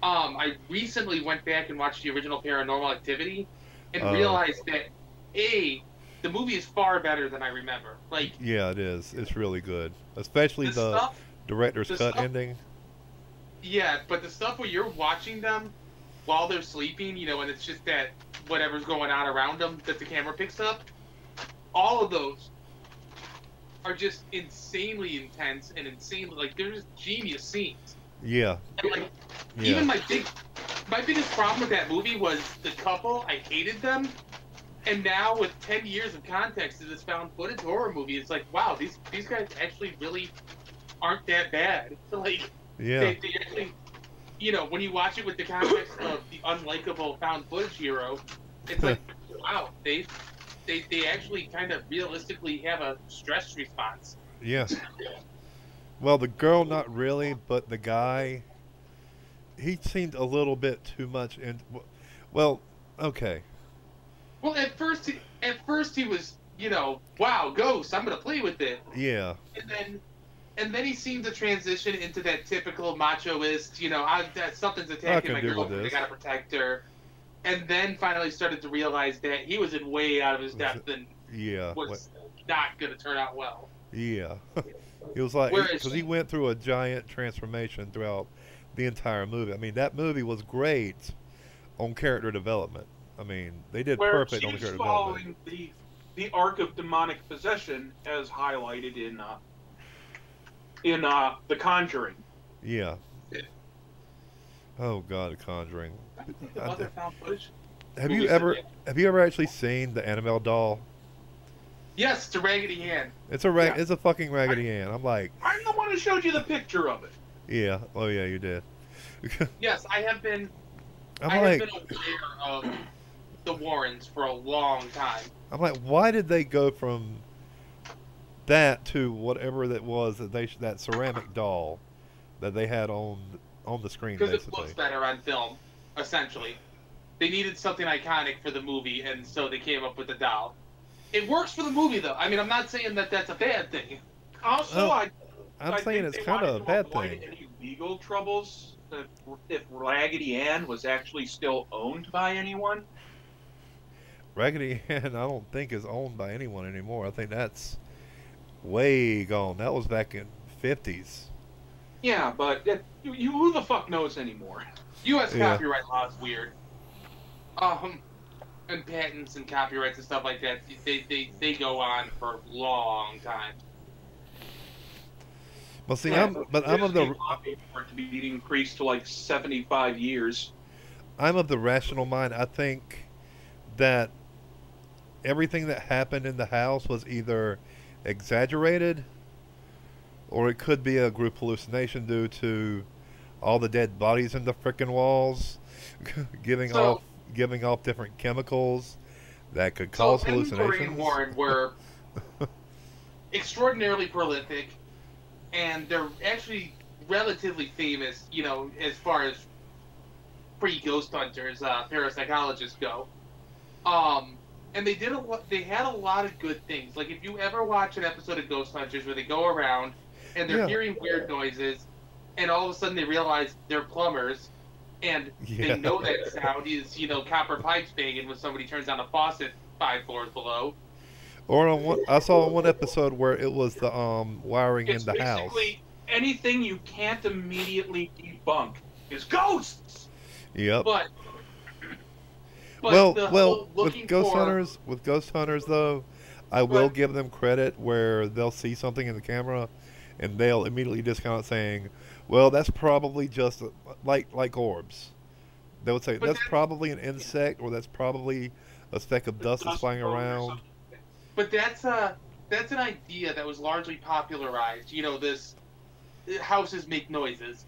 I recently went back and watched the original Paranormal Activity, and Oh. realized that the movie is far better than I remember. Like yeah, it is. It's really good, especially the the stuff, director's the cut stuff- ending. yeah, but the stuff where you're watching them while they're sleeping, and it's just that whatever's going on around them that the camera picks up, all of those are just insanely intense and insanely, like, they're just genius scenes. Yeah, And, like, yeah, even my biggest problem with that movie was the couple. I hated them. And now with 10 years of context to this found footage horror movie, it's like, wow, these guys actually really aren't that bad. Like, yeah, they actually, when you watch it with the context of the unlikable found footage hero, it's like, wow, they actually kind of realistically have a stress response. yeah. Well, the girl, not really, but the guy, he seemed a little bit too much in. Well, okay. Well, at first he was, wow, ghost, I'm gonna play with it. Yeah, And then he seemed to transition into that typical machoist, that something's I attacking can my deal with girlfriend, I this. gotta protect her. And then finally started to realize that he was in way out of his depth and yeah, was not gonna turn out well. yeah. It was like, Whereas- because he went through a giant transformation throughout the entire movie. I mean, that movie was great on character development. I mean, they did Where perfect she on the was character development. following the arc of demonic possession as highlighted in The Conjuring. Yeah. Oh God, The Conjuring. I think I of other did- found footage. Have movies you that- ever actually seen the Annabelle doll? Yes, it's a Raggedy Ann. It's a Yeah. it's a fucking Raggedy Ann. I'm like, I'm the one who showed you the picture of it. yeah, oh yeah, you did. Yes, I have been I'm I like, have been aware of the Warrens for a long time. why did they go from that to whatever that was that ceramic doll that they had on the screen Because it basically? looks better on film, essentially. They needed something iconic for the movie, and so they came up with the doll. It works for the movie, though. I mean, I'm not saying that that's a bad thing. Also, Oh, I I'm saying think it's they kind of a wanted to bad avoid thing. Any legal troubles if Raggedy Ann was actually still owned by anyone? Raggedy Ann, I don't think is owned by anyone anymore. I think that's way gone. That was back in 50s. Yeah, but who the fuck knows anymore? U.S. Yeah. copyright law is weird. And patents and copyrights and stuff like that, they go on for a long time. Well, see, Yeah, I'm of the lobbied for it to be increased to like 75 years. I'm of the rational mind. I think that everything that happened in the house was either exaggerated or it could be a group hallucination due to all the dead bodies in the frickin' walls giving off different chemicals that could cause so Lorraine hallucinations. Warren were extraordinarily prolific, and they're actually relatively famous, as far as pre-Ghost Hunters parapsychologists go. And they had a lot of good things. Like if you ever watch an episode of Ghost Hunters where they go around and they're Yeah. hearing weird noises, and all of a sudden they realize they're plumbers, and Yeah. they know that sound is copper pipes banging when somebody turns on a faucet 5 floors below. Or on one, I saw one episode where it was the wiring It's in the house. basically anything you can't immediately debunk is ghosts. Yep. But Well, the well, whole looking with Ghost for- Hunters, though, I will But- give them credit where they'll see something in the camera, and they'll immediately discount it, saying, "Well, that's probably just like orbs." They would say But that's that- probably an insect, or that's probably a speck of dust that's flying Dust bowl or around. something. But that's an idea that was largely popularized. This houses make noises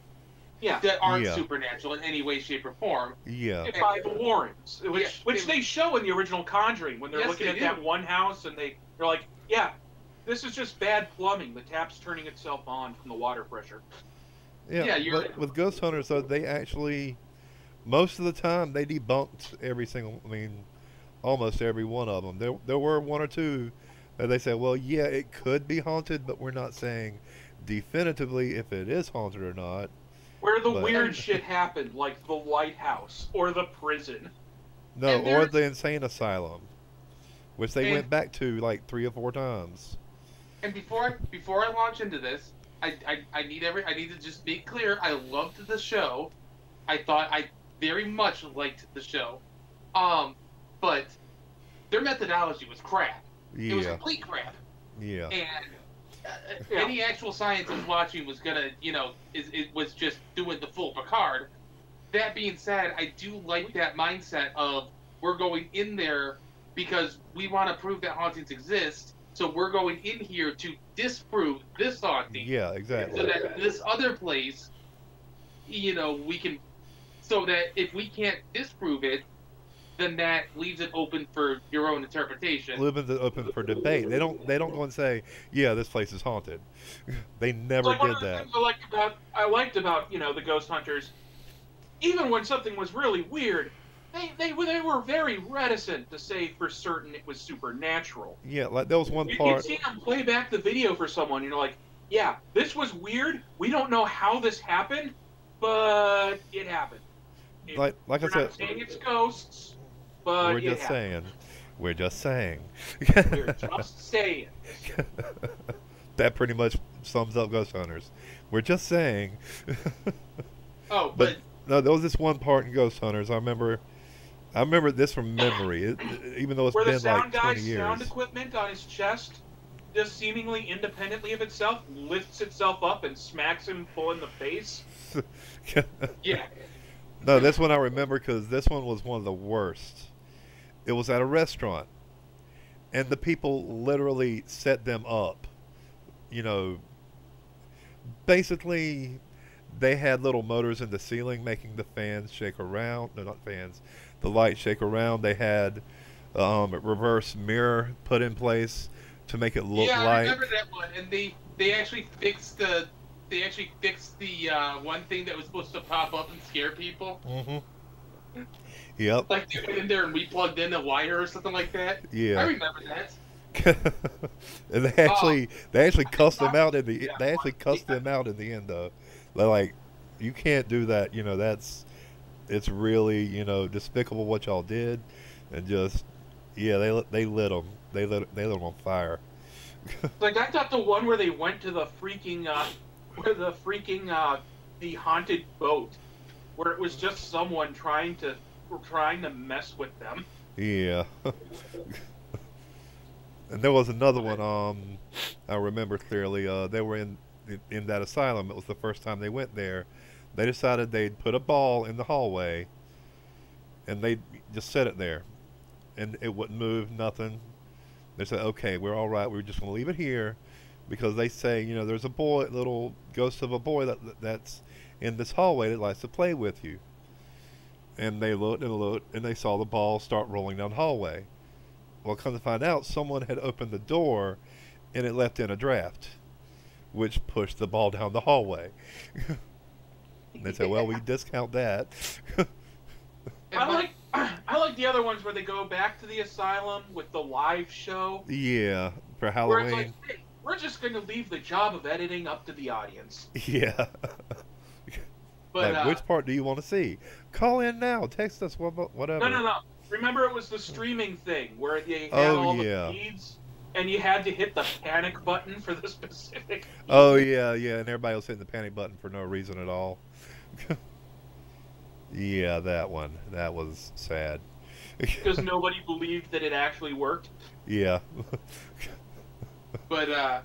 Yeah. that aren't Yeah. supernatural in any way, shape, or form. Yeah, By the Warrens, Yeah, which they show in the original Conjuring when they're Yes, looking they at do. that one house and they're like, yeah, this is just bad plumbing. The tap's turning itself on from the water pressure. yeah. Yeah, you're- But with Ghost Hunters, though, they actually, most of the time, they debunked every single. I mean, almost every one of them. There were one or two that they said, well, yeah, it could be haunted, but we're not saying definitively if it is haunted or not. Where the But- weird shit happened, like the lighthouse or the prison. No, And or there's- the insane asylum, which they And- went back to like 3 or 4 times. And before I launch into this, I need to just make clear I loved the show. I very much liked the show. But their methodology was crap. It was Yeah, complete crap. yeah, And Yeah. any actual scientist watching was gonna, it was just doing the full Picard. That being said, I do like that mindset of we're going in there because we want to prove that hauntings exist. So we're going in here to disprove this haunting. yeah, So exactly. that this other place, we can, so that if we can't disprove it, then that leaves it open for your own interpretation. Living open for debate. They don't go and say, yeah, this place is haunted. They never Like, one did of the that. things I liked about the Ghost Hunters, even when something was really weird, they were very reticent to say for certain it was supernatural. Yeah, like there was one You'd part. see them play back the video for someone, you're like, yeah, this was weird. We don't know how this happened, but it happened. Like I We're said, not saying it's ghosts, but we're it just happened. saying. We're just saying. We're just saying. That pretty much sums up Ghost Hunters. We're just saying. Oh, But no, there was this one part in Ghost Hunters. I remember this from memory. Even though it's Where the been sound like 20 guy's years. sound equipment on his chest, just seemingly independently of itself, lifts itself up and smacks him full in the face. yeah. No, this one I remember because this one was one of the worst. It was at a restaurant, and the people literally set them up. Basically, they had little motors in the ceiling making the fans shake around. No, not fans. The lights shake around. They had a reverse mirror put in place to make it look Yeah, I like. remember that one. And they actually fixed the one thing that was supposed to pop up and scare people. Mm-hmm. Yep. Like they went in there and we plugged in a wire or something like that. Yeah. I remember that. And they actually cussed them out in the Yeah. they actually cussed them out in the end though. They're like, you can't do that. It's really despicable what y'all did, and just they lit them. They lit them on fire. Like I thought the one where they went to the the haunted boat, where it was just someone trying to mess with them. Yeah. And there was another one. I remember clearly. They were in that asylum. It was the first time they went there. They decided they'd put a ball in the hallway, and they just set it there, and it wouldn't move. Nothing. They said, "Okay, we're all right. We're just gonna leave it here," because they say, there's a little ghost of a boy that's in this hallway that likes to play with you. And they looked, and they saw the ball start rolling down the hallway. Well, come to find out, someone had opened the door and it left in a draft, which pushed the ball down the hallway. And they said, well, we discount that. I like the other ones where they go back to the asylum with the live show. Yeah, for Where Halloween. it's like, hey, we're just going to leave the job of editing up to the audience. Yeah. But like, which part do you want to see? Call in now. Text us. Whatever. no. Remember, it was the streaming thing where they had all the feeds, and you had to hit the panic button for the specific. Oh yeah, and everybody was hitting the panic button for no reason at all. Yeah, that one. That was sad. Because nobody believed that it actually worked. Yeah. But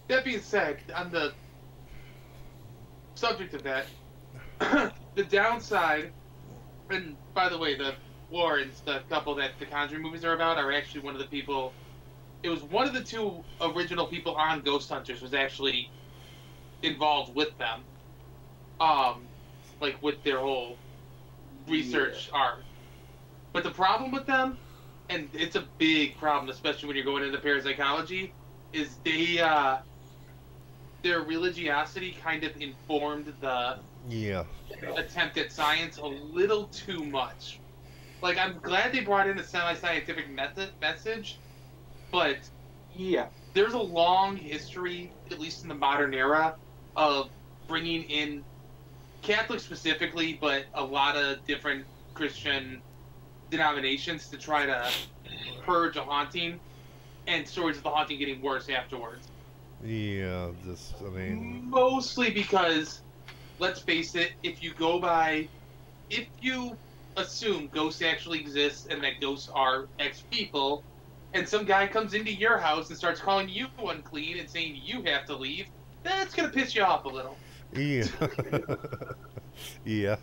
that being said, on the subject of that, the downside, and by the way, the Warrens, the couple that the Conjuring movies are about, are actually one of the people. It was one of the two original people on Ghost Hunters was actually involved with them, like with their whole research arc. But the problem with them, and it's a big problem, especially when you're going into parapsychology, is their religiosity kind of informed the attempt at science a little too much. Like, I'm glad they brought in a semi-scientific message, but yeah, there's a long history, at least in the modern era, of bringing in Catholics specifically, but a lot of different Christian denominations to try to purge a haunting, and stories of the haunting getting worse afterwards. Yeah, I mean... Mostly because, let's face it, if you assume ghosts actually exist and that ghosts are X people, and some guy comes into your house and starts calling you unclean and saying you have to leave, that's going to piss you off a little. Yeah. Yeah.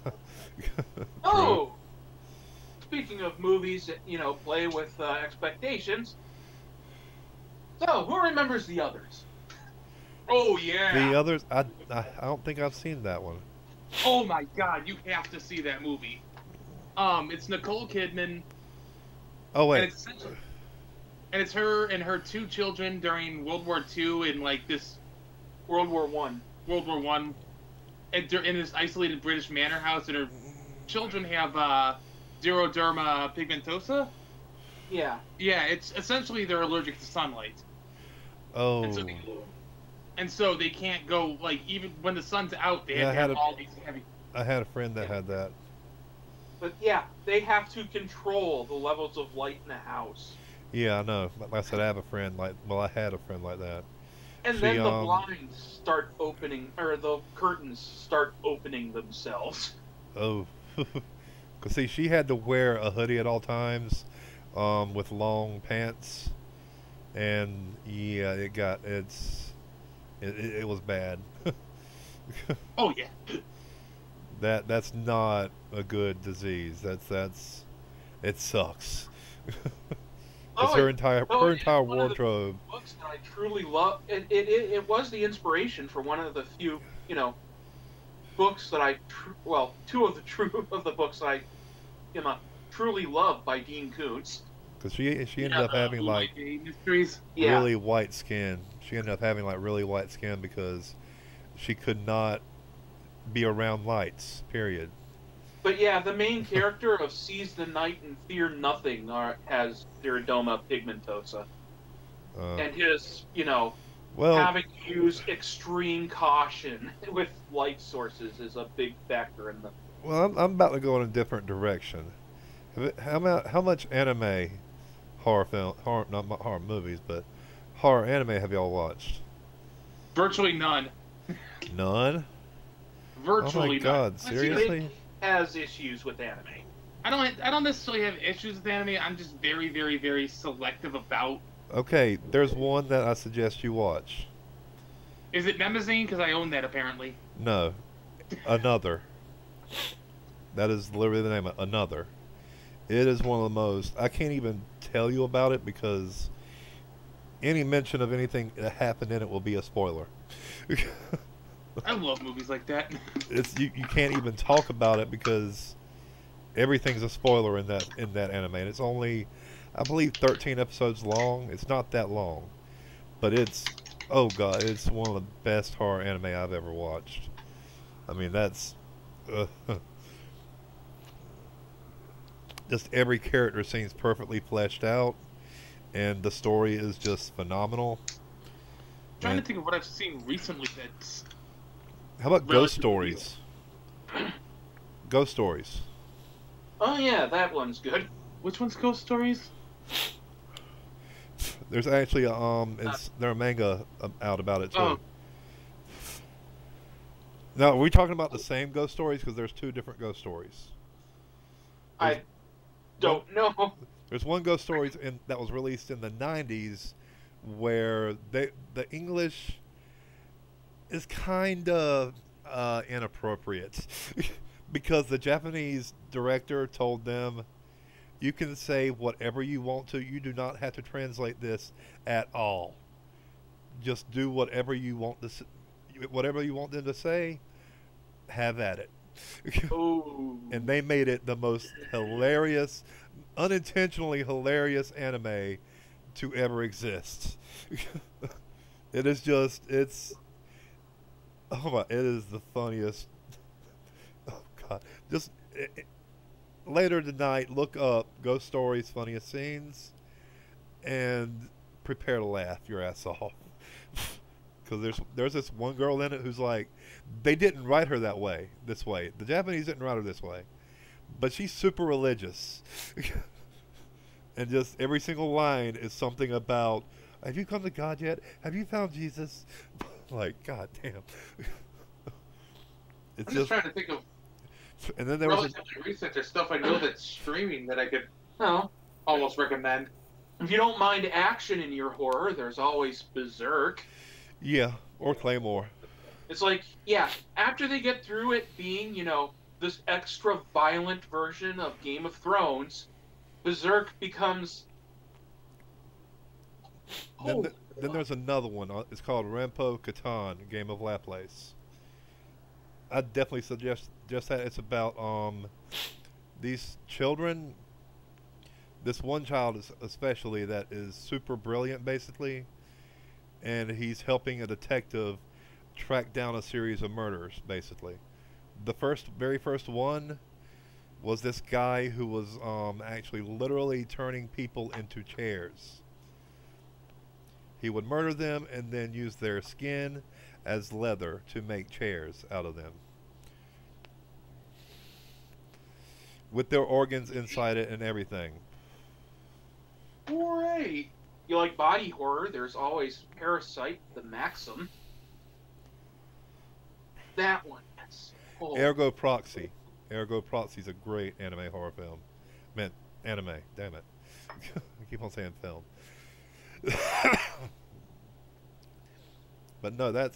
Oh! Speaking of movies that, play with expectations. So, who remembers The Others? Oh, yeah. The Others, I don't think I've seen that one. Oh, my God, you have to see that movie. It's Nicole Kidman. Oh, wait. And it's her and her two children during World War II in, like, this... World War One. World War One. And they're in this isolated British manor house, and her children have, xeroderma pigmentosa. Yeah. Yeah, it's essentially they're allergic to sunlight. Oh. And so they can't go, like, even when the sun's out, they have to have all these heavy... I had a friend that had that. But yeah, they have to control the levels of light in the house. Yeah, I know. Like I said, I had a friend like that. And then the blinds start opening, or the curtains start opening themselves. Oh. Because, see, she had to wear a hoodie at all times, with long pants. And, yeah, it was bad. Oh, yeah. That's not a good disease. It sucks. It's her entire wardrobe. Books that I truly love. It was the inspiration for one of the few, books that two of the books that I, truly love by Dean Koontz. Because she ended up having like really white skin. She ended up having like really white skin because she could not be around lights. Period. But yeah, the main character of Seize the Night and Fear Nothing has xeroderma pigmentosa. And his, having to use extreme caution with light sources is a big factor in the... Well, I'm about to go in a different direction. How much anime, not horror movies, but horror anime have y'all watched? Virtually none. None? Virtually none. Oh my God, seriously? Has issues with anime. I don't necessarily have issues with anime. I'm just very, very, very selective about. Okay, there's one that I suggest you watch. Is it Mnemosyne? Because I own that apparently. No, Another. That is literally the name of Another. It is one of the most. I can't even tell you about it because any mention of anything that happened in it will be a spoiler. I love movies like that. You can't even talk about it because everything's a spoiler in that anime, and it's only, I believe, 13 episodes long. It's not that long, but it's, oh god, it's one of the best horror anime I've ever watched. I mean, that's uh, just every character seems perfectly fleshed out, and the story is just phenomenal. Trying And to think of what I've seen recently that's how about Ghost relatively new. Stories? Ghost Stories. Oh yeah, that one's good. Which one's Ghost Stories? There's actually it's there a manga out about it too. Oh. Now, are we talking about the same Ghost Stories? Because there's two different Ghost Stories. I don't know. There's one Ghost Stories that was released in the '90s, where the English is kind of inappropriate, because the Japanese director told them, "You can say whatever you want to. You do not have to translate this at all. Just do whatever you want whatever you want them to say. Have at it." Oh. And they made it the most hilarious, unintentionally hilarious anime to ever exist. It is just, oh my, it is the funniest. Oh god, just later tonight, look up Ghost Stories funniest scenes, and prepare to laugh your ass off. Because there's this one girl in it who's like, they didn't write her this way. The Japanese didn't write her this way, but she's super religious, and just every single line is something about, "Have you come to God yet? Have you found Jesus?" Like, god damn. It's I'm just trying to think of and then there was relatively recent or stuff I know that's streaming that I could No. almost recommend. If you don't mind action in your horror, there's always Berserk. yeah, or Claymore. It's like, yeah, after they get through it being, this extra violent version of Game of Thrones, Berserk becomes. Then there's another one. It's called Renpo Katan, Game of Laplace. I definitely suggest just that. It's about these children. This one child is especially that is super brilliant, basically, and he's helping a detective track down a series of murders, basically. The very first one was this guy who was actually literally turning people into chairs. He would murder them and then use their skin as leather to make chairs out of them, with their organs inside it and everything. Great. You like body horror, there's always Parasite, the Maxim. That one. That's Ergo Proxy. Ergo Proxy is a great anime horror film. Man, anime. Damn it. I keep on saying film. But no,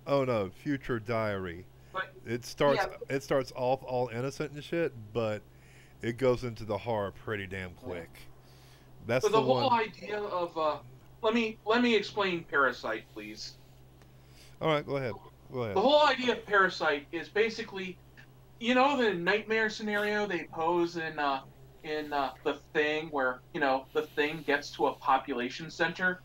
oh no, Future Diary. But, It starts off all innocent and shit, but it goes into the horror pretty damn quick. That's but the whole one. idea of let me explain Parasite, please. All right, go ahead. The whole idea of Parasite is basically, the nightmare scenario they pose in The Thing, where the Thing gets to a population center.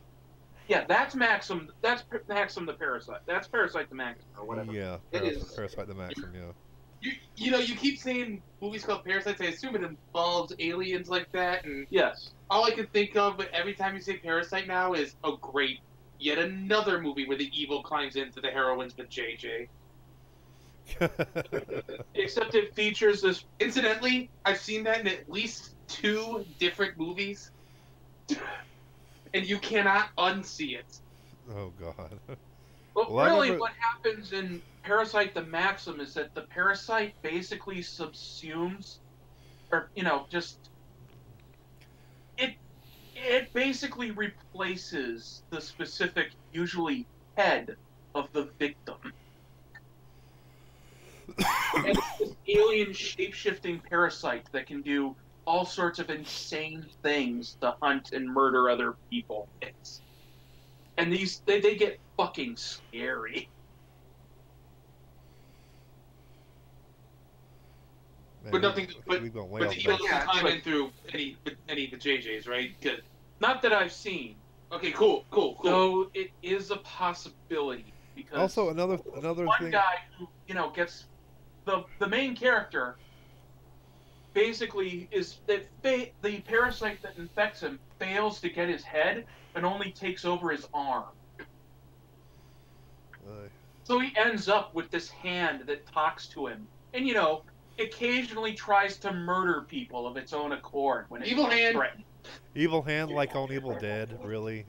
Yeah, that's Maxim. That's Maxim the Parasite. That's Parasite the Maxim or whatever. Yeah, It is. Parasite the Maxim. Yeah. You keep saying movies called Parasites. I assume it involves aliens like that, and Yes. all I can think of every time you say Parasite now is, oh great, yet another movie where the evil climbs into the heroine's vajayjay. Except it features this. Incidentally, I've seen that in at least 2 different movies, and you cannot unsee it. Oh god. Well, Well, I really, never- what happens in Parasite the Maxim is that the parasite basically subsumes, or just it basically replaces the specific, usually head of the victim. And it's this alien shape-shifting parasite that can do all sorts of insane things to hunt and murder other people. And they get fucking scary. Man, But nothing. we've gone way But off the evil base. can climb but- in through any of the JJs, right? Good. Not that I've seen. Okay, cool. So it is a possibility because Also, another one thing. guy who gets the main character basically is that the parasite that infects him fails to get his head and only takes over his arm. So he ends up with this hand that talks to him, and occasionally tries to murder people of its own accord when it's Evil hand. threatened. Evil Hand, like on Evil Dead, really?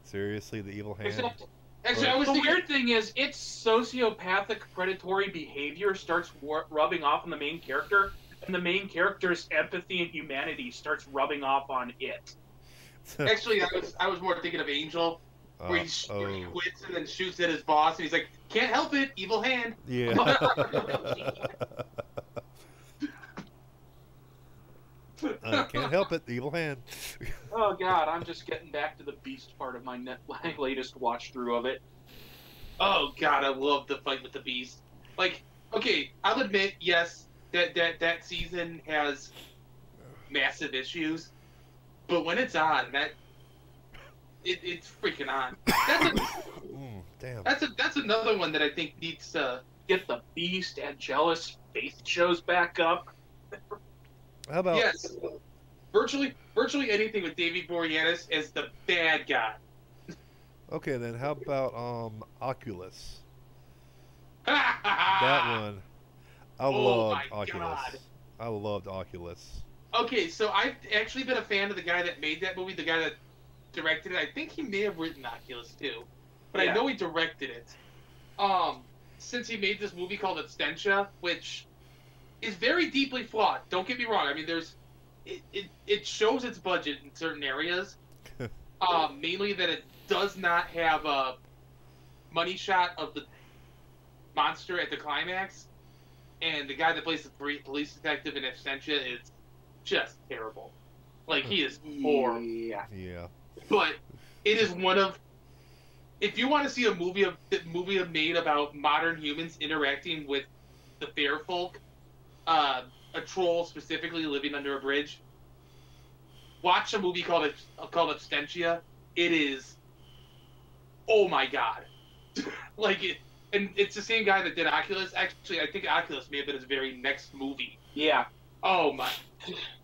Seriously, the Evil Hand? Except Actually, I was the thinking. weird thing is, its sociopathic predatory behavior starts rubbing off on the main character, and the main character's empathy and humanity starts rubbing off on it. Actually, I was more thinking of Angel, where he quits and then shoots at his boss, and he's like, "Can't help it, evil hand." Yeah. I can't help it, the Evil Hand. Oh God, I'm just getting back to the Beast part of my latest watch through of it. Oh God, I love the fight with the Beast. Like, okay, I'll admit, yes, that season has massive issues, but when it's on, it's freaking on. Damn. That's another one that I think needs to get the Beast and Jealous Faith shows back up. How about yes, virtually anything with David Boreanaz as the bad guy. Okay, then how about Oculus? That That one. I Oh loved my Oculus. God. I loved Oculus. Okay, so I've actually been a fan of the guy that made that movie, the guy that directed it. I think he may have written Oculus too, but Yeah. I know he directed it. Since he made this movie called Abstentia, which is very deeply flawed. Don't get me wrong. I mean, it shows its budget in certain areas. Mainly that it does not have a money shot of the monster at the climax, and the guy that plays the police detective in Absentia is just terrible. Like, he is horrible. Yeah. Yeah. But it is one of, if you want to see a movie made about modern humans interacting with the fair folk, a troll specifically living under a bridge, watch a movie called Abstentia. It is, oh my God. Like, and it's the same guy that did Oculus. Actually, I think Oculus may have been his very next movie. Yeah. Oh my.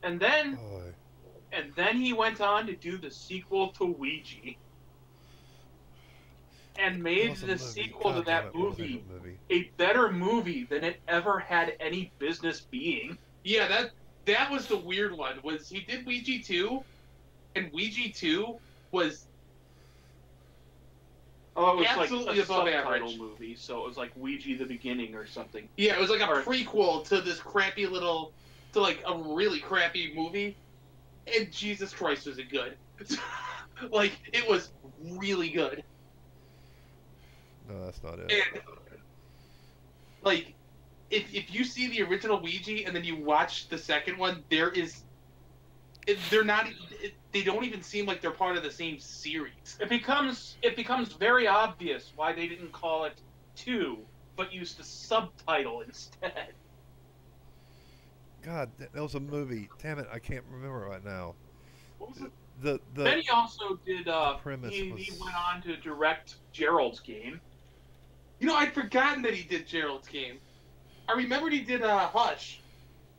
And then Oh, he went on to do the sequel to Ouija. And made awesome the movie. sequel to God damn that it, what was movie movie? a better movie than it ever had any business being. Yeah, that was the weird one. Was he did Ouija 2, and Ouija 2 was Oh, it was absolutely like a above subtitle average. movie, so it was like Ouija the Beginning or something. Yeah, it was like a Or- prequel to this crappy little, to like a really crappy movie, and Jesus Christ, was it good? Like, it was really good, No, that's not it. and like, if you see the original Ouija and then you watch the second one, they don't even seem like they're part of the same series. It becomes very obvious why they didn't call it 2, but used the subtitle instead. God, that was a movie. Damn it, I can't remember right now. What was it? The Then he also did. premise He was- went on to direct Gerald's Game. You know, I'd forgotten that he did Gerald's Game. I remembered he did Hush,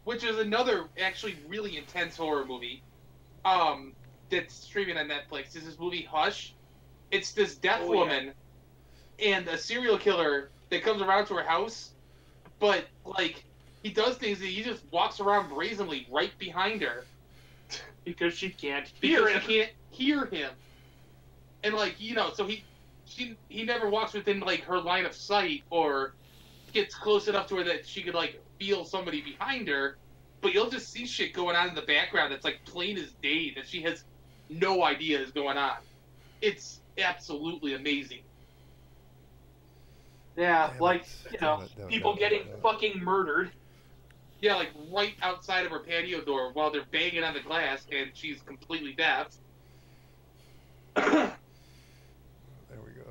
which is another actually really intense horror movie. That's streaming on Netflix. Is this movie Hush? It's this deaf Oh, yeah. woman and a serial killer that comes around to her house, but like he does things that he just walks around brazenly right behind her Because she can't hear because him. she can't hear him, and like so he never walks within like her line of sight or gets close enough to her that she could like feel somebody behind her, but you'll just see shit going on in the background that's like plain as day that she has no idea is going on. It's absolutely amazing. Yeah, Damn like it. Damn it, damn it, people damn it, getting damn it. fucking murdered. Yeah, like right outside of her patio door while they're banging on the glass and she's completely deaf. There we go.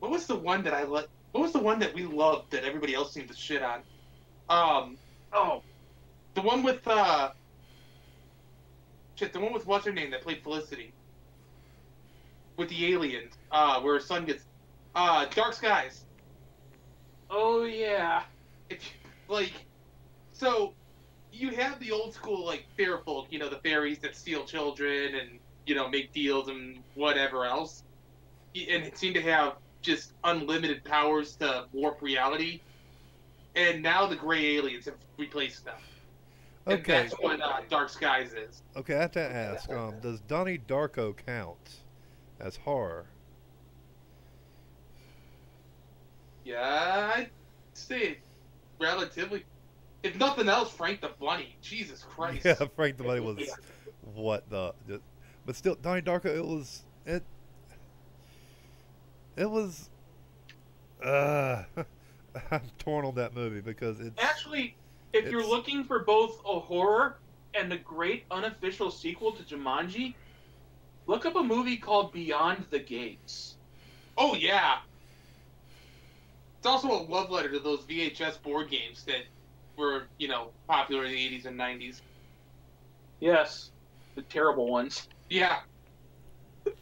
What was the one that What was the one that we loved that everybody else seemed to shit on? Oh, The one with the one with what's her name that played Felicity. with the aliens, where her son gets Dark Skies. Oh yeah. If like, so you have the old school like fair folk, the fairies that steal children and make deals and whatever else, and it seemed to have just unlimited powers to warp reality. And now the gray aliens have replaced them. And Okay. that's what Dark Skies is. Okay, I have to ask, does Donnie Darko count as horror? Yeah, I'd say relatively. If nothing else, Frank the Bunny. Jesus Christ. Yeah, Frank the Bunny was what the, but still, Donnie Darko. It was. I'm torn on that movie because it's Actually, if you're it's- looking for both a horror and a great unofficial sequel to Jumanji, look up a movie called Beyond the Gates. Oh, yeah. It's also a love letter to those VHS board games that were, popular in the 80s and 90s. Yes, the terrible ones. Yeah. The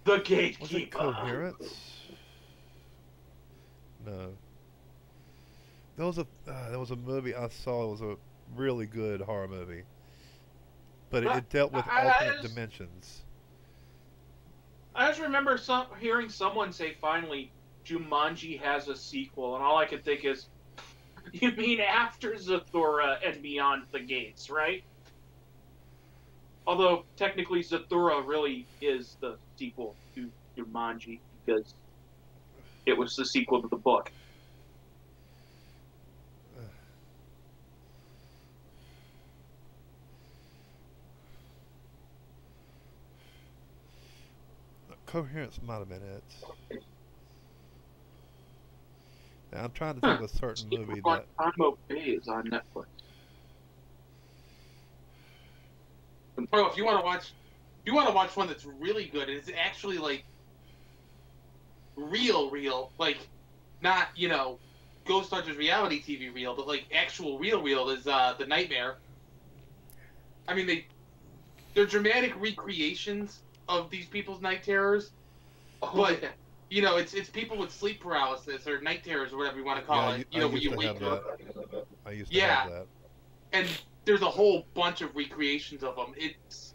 was it Gatekeeper. Coherence? No. There was a movie I saw. It was a really good horror movie, but it dealt with I alternate just- dimensions. I just remember hearing someone say finally, Jumanji has a sequel, and all I could think is, you mean after Zathura and Beyond the Gates, right? Although technically Zathura really is the sequel to Jumanji because it was the sequel to the book. Coherence might have been it. Now, I'm trying to think of a certain movie that. Guantanamo Bay is on Netflix. Oh, if you want to watch one that's really good, it's actually like real, like not Ghostbusters reality TV real, but like actual real is The Nightmare. I mean, they're dramatic recreations of these people's night terrors, but it's people with sleep paralysis or night terrors or whatever you want to call it. I When used you to wake have up. that. I used to Yeah. have that. And there's a whole bunch of recreations of them. It's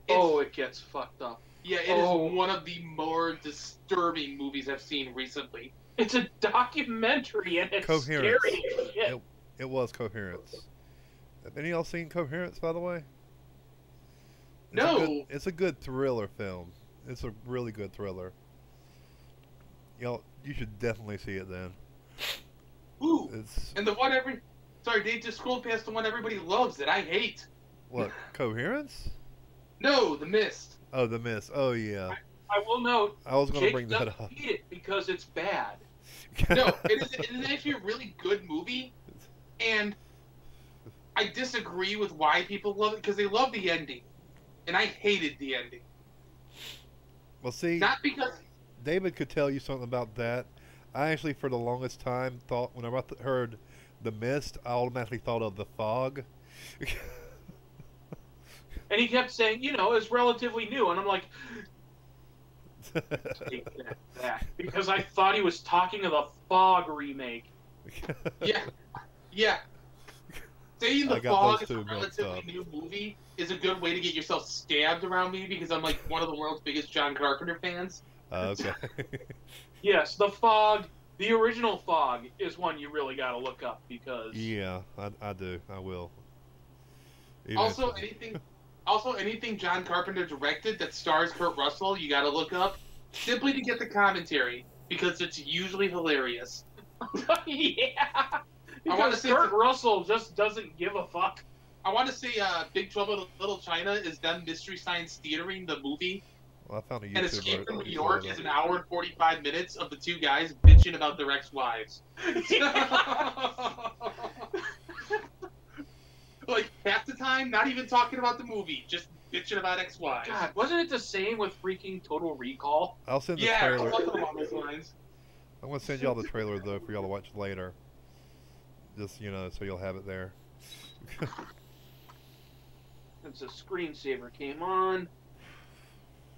It gets fucked up. yeah, it is one of the more disturbing movies I've seen recently. It's a documentary and it's Coherence. scary as shit. It was Coherence. Have any of y'all seen Coherence, by the way? No. It's a good thriller film. It's a really good thriller. Y'all, you should definitely see it then. Ooh, It's and the one they just scrolled past the one everybody loves that I hate. what, Coherence? No, The Mist. Oh, The Mist. Oh yeah. I will note, I was gonna Jake bring that doesn't up. hate it because it's bad. No, it is actually a really good movie, and I disagree with why people love it because they love the ending, and I hated the ending. Well, see, Not because David could tell you something about that. I actually, for the longest time, thought whenever I heard The Mist, I automatically thought of The Fog. And he kept saying, it's relatively new. And I'm like, take that back. Because I thought he was talking of the Fog remake. yeah. Saying I The got Fog those is a two mixed relatively up. new movie is a good way to get yourself stabbed around me because I'm like one of the world's biggest John Carpenter fans. Okay. Yes, the Fog, the original Fog, is one you really got to look up because Yeah, I do. I will. Also, Eventually. anything John Carpenter directed that stars Kurt Russell, you got to look up simply to get the commentary because it's usually hilarious. yeah, wanna because say Kurt it's a- Russell just doesn't give a fuck. I want to say Big Trouble in Little China is them Mystery Science Theatering the movie, Well, I found a and YouTuber. Escape from New that York said is it. an hour and 45 minutes of the two guys bitching about their ex-wives. Like, half the time, not even talking about the movie, just bitching about ex-wives. God, wasn't it the same with freaking Total Recall? I'll send the Yeah, trailer. something along those lines. I'm gonna send y'all the trailer though for y'all to watch later. Just so you'll have it there. Since the screensaver came on.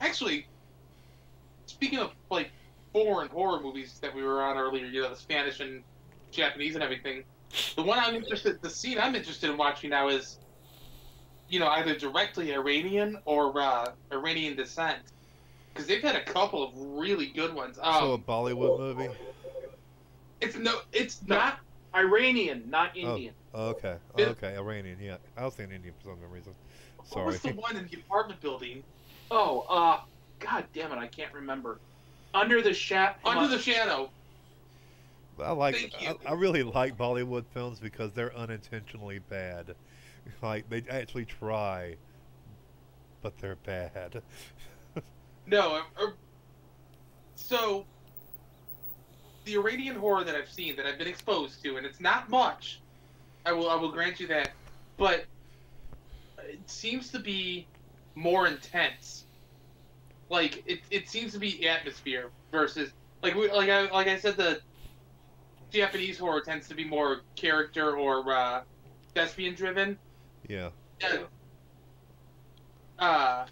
Actually, speaking of like foreign horror movies that we were on earlier, you know, the Spanish and Japanese and everything. The scene I'm interested in watching now is, you know, either directly Iranian or Iranian descent, because they've had a couple of really good ones. So a Bollywood movie? It's not. Iranian, not Indian. Okay. Okay, Iranian, yeah. I was thinking Indian for some reason. What Sorry. was the one in the apartment building? Oh, God damn it, I can't remember. Under the Shadow. Under the Shadow. Thank you. I really like Bollywood films because they're unintentionally bad. Like, they actually try, but they're bad. No, so the Iranian horror that I've seen, that I've been exposed to, and it's not much, I will grant you that, but it seems to be more intense. Like it seems to be atmosphere versus like I said, the Japanese horror tends to be more character or thespian driven. Yeah. Yeah,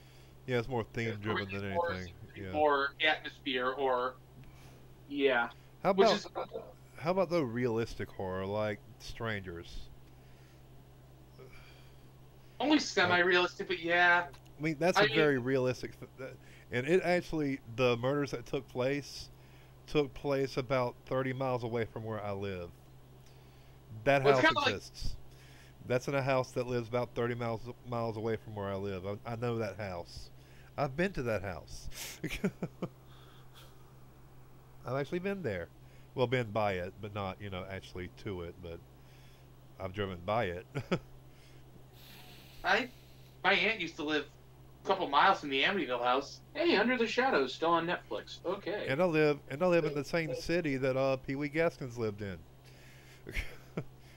it's more theme driven than Iranian horror anything. seems to be Yeah. more atmosphere or Yeah. How which about is how about the realistic horror like Strangers? only semi-realistic, but yeah. I mean, that's I a mean- very realistic, and it actually the murders that took place about 30 miles away from where I live. That Well, it's house kinda like- exists. That's in a house that lives about 30 miles away from where I live. I know that house. I've been to that house. I've actually been there. Well, been by it, but not, actually to it, but I've driven by it. My aunt used to live a couple miles from the Amityville house. Hey, Under the Shadow is still on Netflix. Okay. And I live in the same city that Pee Wee Gaskins lived in.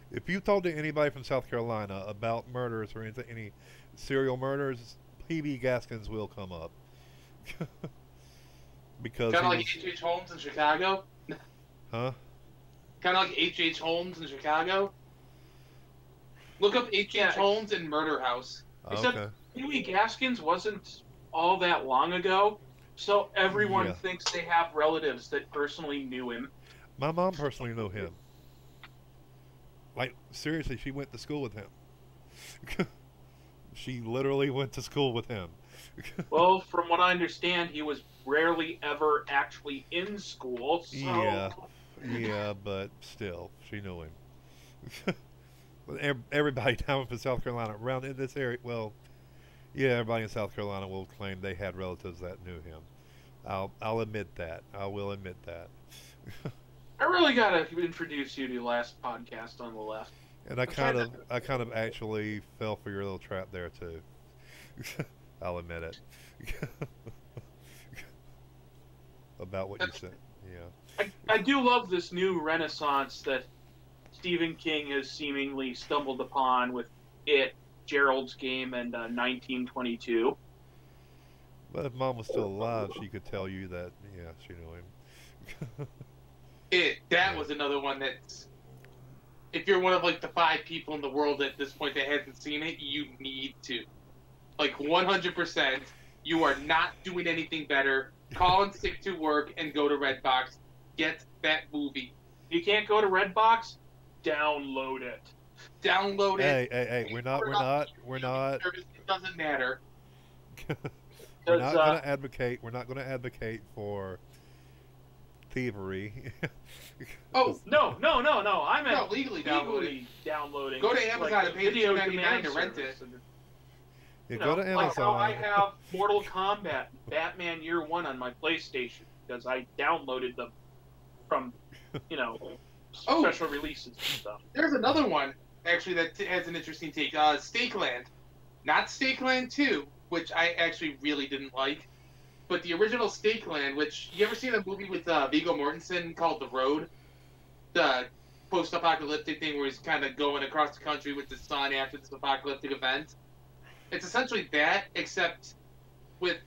If you told to anybody from South Carolina about murders or any serial murders, Pee Wee Gaskins will come up. Because Kind of he like was- H.H. Holmes in Chicago. huh? Kind of like H.H. Holmes in Chicago. Look up H.H. Yeah. Holmes in Murder House. Except- Okay. Pee Wee Gaskins wasn't all that long ago, so everyone Yeah. thinks they have relatives that personally knew him. My mom personally knew him. Like, seriously, she went to school with him. She literally went to school with him. Well, from what I understand, he was rarely ever actually in school, so... Yeah. Yeah, but still, she knew him. Everybody down in South Carolina, around in this area, well, yeah, everybody in South Carolina will claim they had relatives that knew him. I'll admit that. I will admit that. I really gotta introduce you to last podcast on the left. And I I'm trying kind of actually fell for your little trap there too. I'll admit it. About what you said. Yeah. I do love this new renaissance that Stephen King has seemingly stumbled upon with It, Gerald's Game, and 1922. But if Mom was still alive, she could tell you that, yeah, she knew him. That was another one that's... If you're one of, like, the 5 people in the world at this point that hasn't seen it, you need to. Like, 100%, you are not doing anything better. Call and stick to work and go to Redbox. Get that movie. You can't go to Redbox? Download it. Download it. Hey, we're not, Service, it doesn't matter. we're Does, not going to advocate for thievery. Oh, No. I'm no, legally download it. legally downloading. Go to Amazon and pay the video $2.99 demand to rent service. it. And, You you go know, to like how Amazon. I have Mortal Kombat, Batman Year One on my PlayStation because I downloaded them from, Oh. special releases and stuff. There's another one, actually, that has an interesting take. Stakeland. Not Stakeland 2, which I actually really didn't like, but the original Stakeland, which... You ever seen a movie with Viggo Mortensen called The Road? The post-apocalyptic thing where he's kind of going across the country with his son after this apocalyptic event? It's essentially that, except with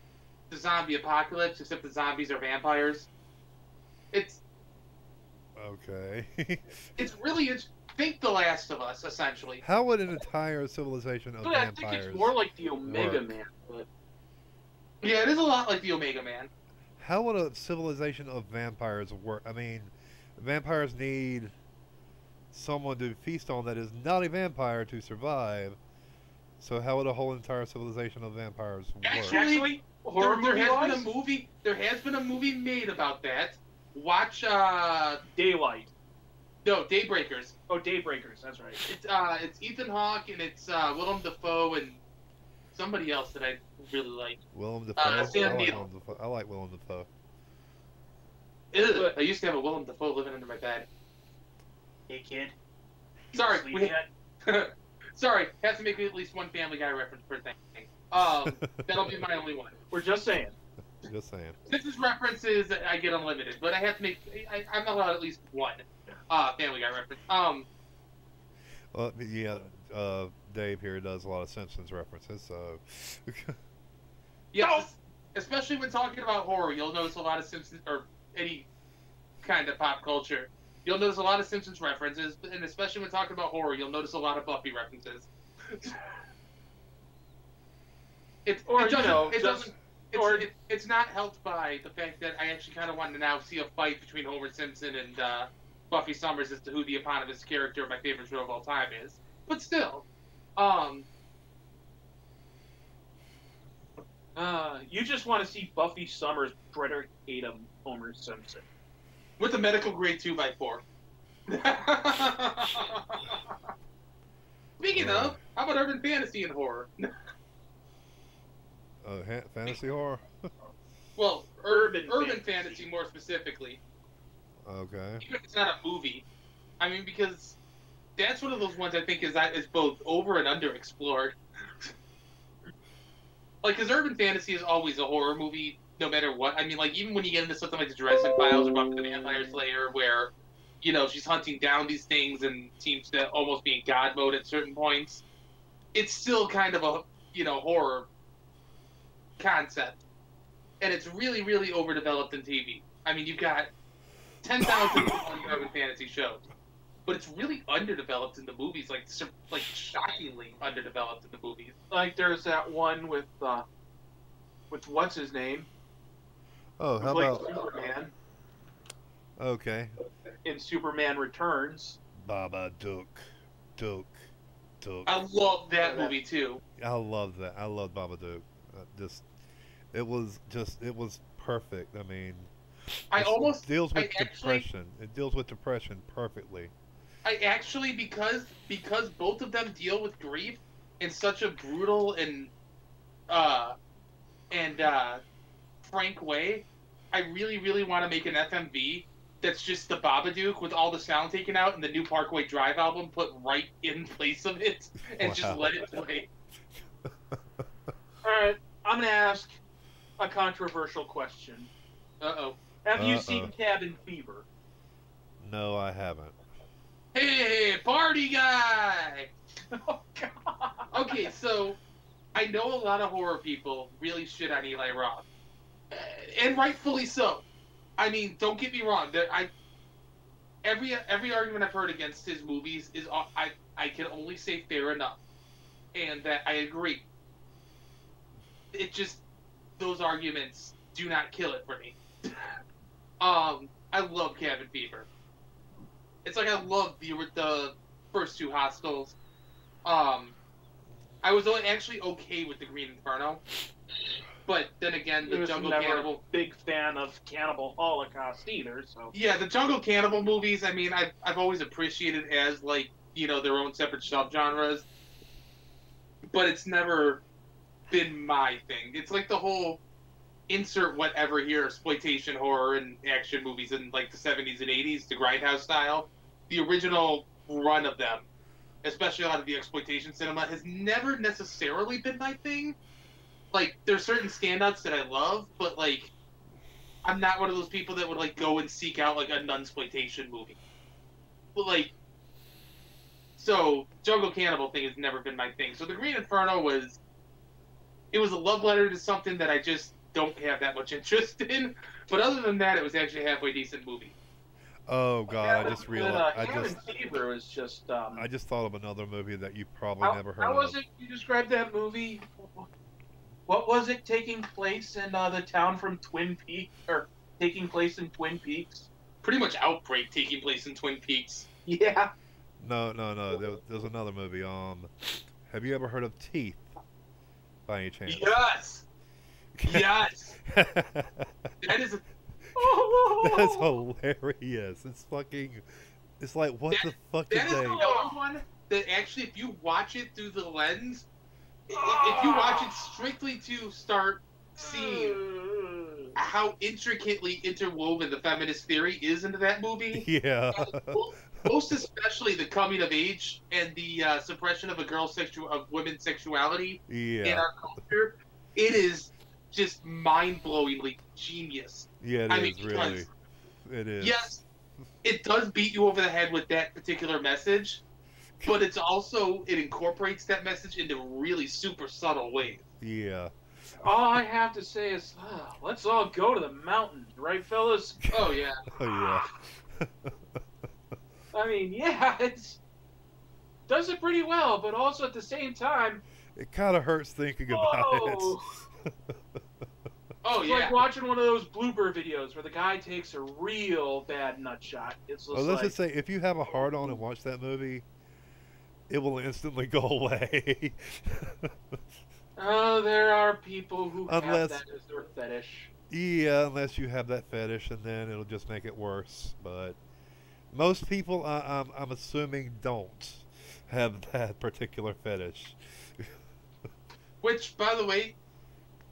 the zombie apocalypse, except the zombies are vampires. It's Okay. think The Last of Us, essentially. How would an entire civilization of But I think vampires it's more like the Omega work? Man. But Yeah, it is a lot like the Omega Man. how would a civilization of vampires work? I mean, vampires need someone to feast on that is not a vampire to survive. So how would a whole entire civilization of vampires work? Actually, horror there has movie-wise? been a movie. There has been a movie made about that. Watch Daylight. no Daybreakers. Oh, Daybreakers. That's right. It's Ethan Hawke and it's Willem Dafoe and somebody else that I really like. Willem Dafoe. Sam I like Neill. Willem Dafoe. I like Willem Dafoe. Ugh, I used to have a Willem Dafoe living under my bed. Hey, kid. Sorry, Sleep we- yet? Sorry, have to make at least one Family Guy reference per thing. That'll be my only one. We're just saying. Just saying. Simpsons references, I get unlimited, but I have to make. I'm allowed at least one Family Guy reference. Well, yeah, Dave here does a lot of Simpsons references, so. Yes, especially when talking about horror, you'll notice a lot of Simpsons or any kind of pop culture. You'll notice a lot of Simpsons references, and especially when talking about horror, you'll notice a lot of Buffy references. Or, you know, just- It's not helped by the fact that I actually kind of want to now see a fight between Homer Simpson and Buffy Summers as to who the eponymous character of my favorite show of all time is. But still, you just want to see Buffy Summers predicate him, Homer Simpson. with a medical grade 2x4. Speaking of, how about urban fantasy and horror? Fantasy horror? Well, Urban urban fantasy. fantasy more specifically. Okay. Even if it's not a movie. I mean, because that's one of those ones I think is both over and underexplored. Like, because urban fantasy is always a horror movie, no matter what. I mean, like, even when you get into something like the Dresden Files or Buffy the Vampire Slayer, where, you know, she's hunting down these things and seems to almost be in God mode at certain points, it's still kind of a, you know, horror concept. And it's really, really overdeveloped in TV. I mean, you've got 10,000 urban fantasy shows, but it's really underdeveloped in the movies, like shockingly underdeveloped in the movies. Like, there's that one with what's his name? Oh, how Like about. Superman Okay. in Superman Returns. Baba Duke. Duke. I love that movie too. I love that. I love Babadook. It was perfect. I mean, it deals with depression. It deals with depression perfectly. I actually, because both of them deal with grief in such a brutal and frank way, I really, really want to make an FMV that's just the Babadook with all the sound taken out and the new Parkway Drive album put right in place of it and just Wow. let it play. All right, I'm gonna ask a controversial question. Uh-oh. Have you seen Cabin Fever? No, I haven't. Hey, party guy! Oh God. Okay, so I know a lot of horror people really shit on Eli Roth, and rightfully so. I mean, don't get me wrong. Every argument I've heard against his movies is I can only say fair enough, and that I agree. It just those arguments do not kill it for me. I love Cabin Fever. It's like I love the first two Hostels. I was actually okay with the Green Inferno, but then again, I the was Jungle never Cannibal. a big fan of Cannibal Holocaust either. So Yeah, the Jungle Cannibal movies. I mean, I've always appreciated as like their own separate subgenres, but it's never been my thing. It's like the whole insert whatever here exploitation horror and action movies in like the 70s and 80s, the Grindhouse style. The original run of them, especially a lot of the exploitation cinema, has never necessarily been my thing. Like, there's certain standouts that I love, but like, I'm not one of those people that would like go and seek out like a nunsploitation movie. But like, so Jungle Cannibal thing has never been my thing. So the Green Inferno was a love letter to something that I just don't have that much interest in. But other than that, it was actually a halfway decent movie. Oh God, I just realized. Cabin Fever was just. I just thought of another movie that you probably never heard How of. was it you described that movie? what was it taking place in the town from Twin Peaks, or taking place in Twin Peaks? Pretty much Outbreak taking place in Twin Peaks. Yeah. No, no, no. There's another movie. Have you ever heard of Teeth, by any chance? Yes. Yes. That is. That's hilarious. It's fucking. It's like, what the fuck That is is they? the only one that actually, if you watch it through the lens, if you watch it strictly to start seeing how intricately interwoven the feminist theory is into that movie, Yeah. most especially the coming of age and the suppression of women's sexuality in Yeah. our culture, it is just mind-blowingly genius. Yeah, it I is mean, really. because- It is. Yes, it does beat you over the head with that particular message, but it incorporates that message into really super subtle ways. Yeah. All I have to say is, let's all go to the mountains, right, fellas? Oh yeah. Oh yeah. I mean, yeah, does it pretty well, but also at the same time, It kind of hurts thinking about oh, it. Oh it's yeah. like watching one of those blooper videos where the guy takes a real bad nut shot. It's just Well, let's like, just say if you have a hard on and watch that movie, it will instantly go away. oh, there are people who have Unless- that as their fetish. Yeah, unless you have that fetish, and then it'll just make it worse. But most people, I'm assuming, don't have that particular fetish. Which, by the way,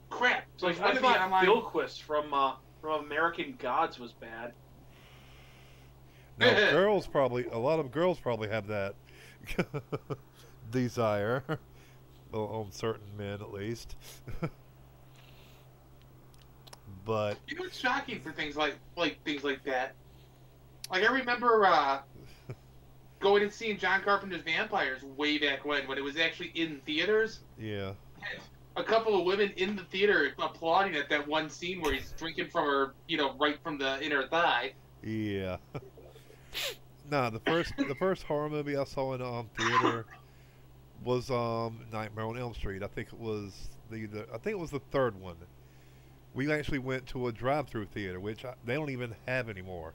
crap. It's like, There's one I of the thought online- Billquist from American Gods was bad. Now, a lot of girls probably have that desire. Well, on certain men, at least. But You know, it's shocking for things like things like that. Like I remember going and seeing John Carpenter's Vampires way back when it was actually in theaters. yeah, A couple of women in the theater applauding at that one scene where he's drinking from her, right from the inner thigh. yeah. Nah, the first horror movie I saw in theater was Nightmare on Elm Street. I think it was the third one. We actually went to a drive-through theater, which they don't even have anymore.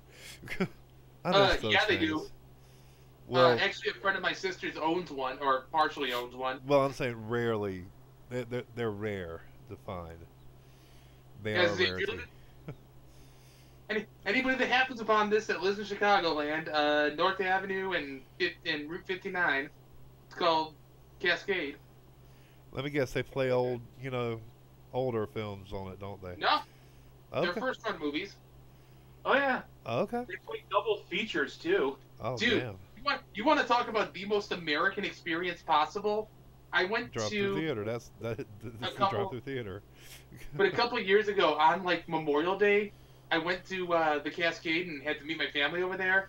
I miss those yeah, they things. do. Well, Actually, a friend of my sister's owns one, or partially owns one. well, I'm saying rarely. They're rare to find. They are As if rarity. Anybody that happens upon this that lives in Chicagoland, North Avenue and Route 59, it's called Cascade. Let me guess, they play older films on it, don't they? No, they're Okay. first run movies. Oh yeah, Okay. they play double features too. Oh, Dude, damn. you want to talk about the most American experience possible? I went Drive-through to, theater. That's the couple- drive-through theater. but a couple of years ago on like Memorial Day, I went to the Cascade and had to meet my family over there.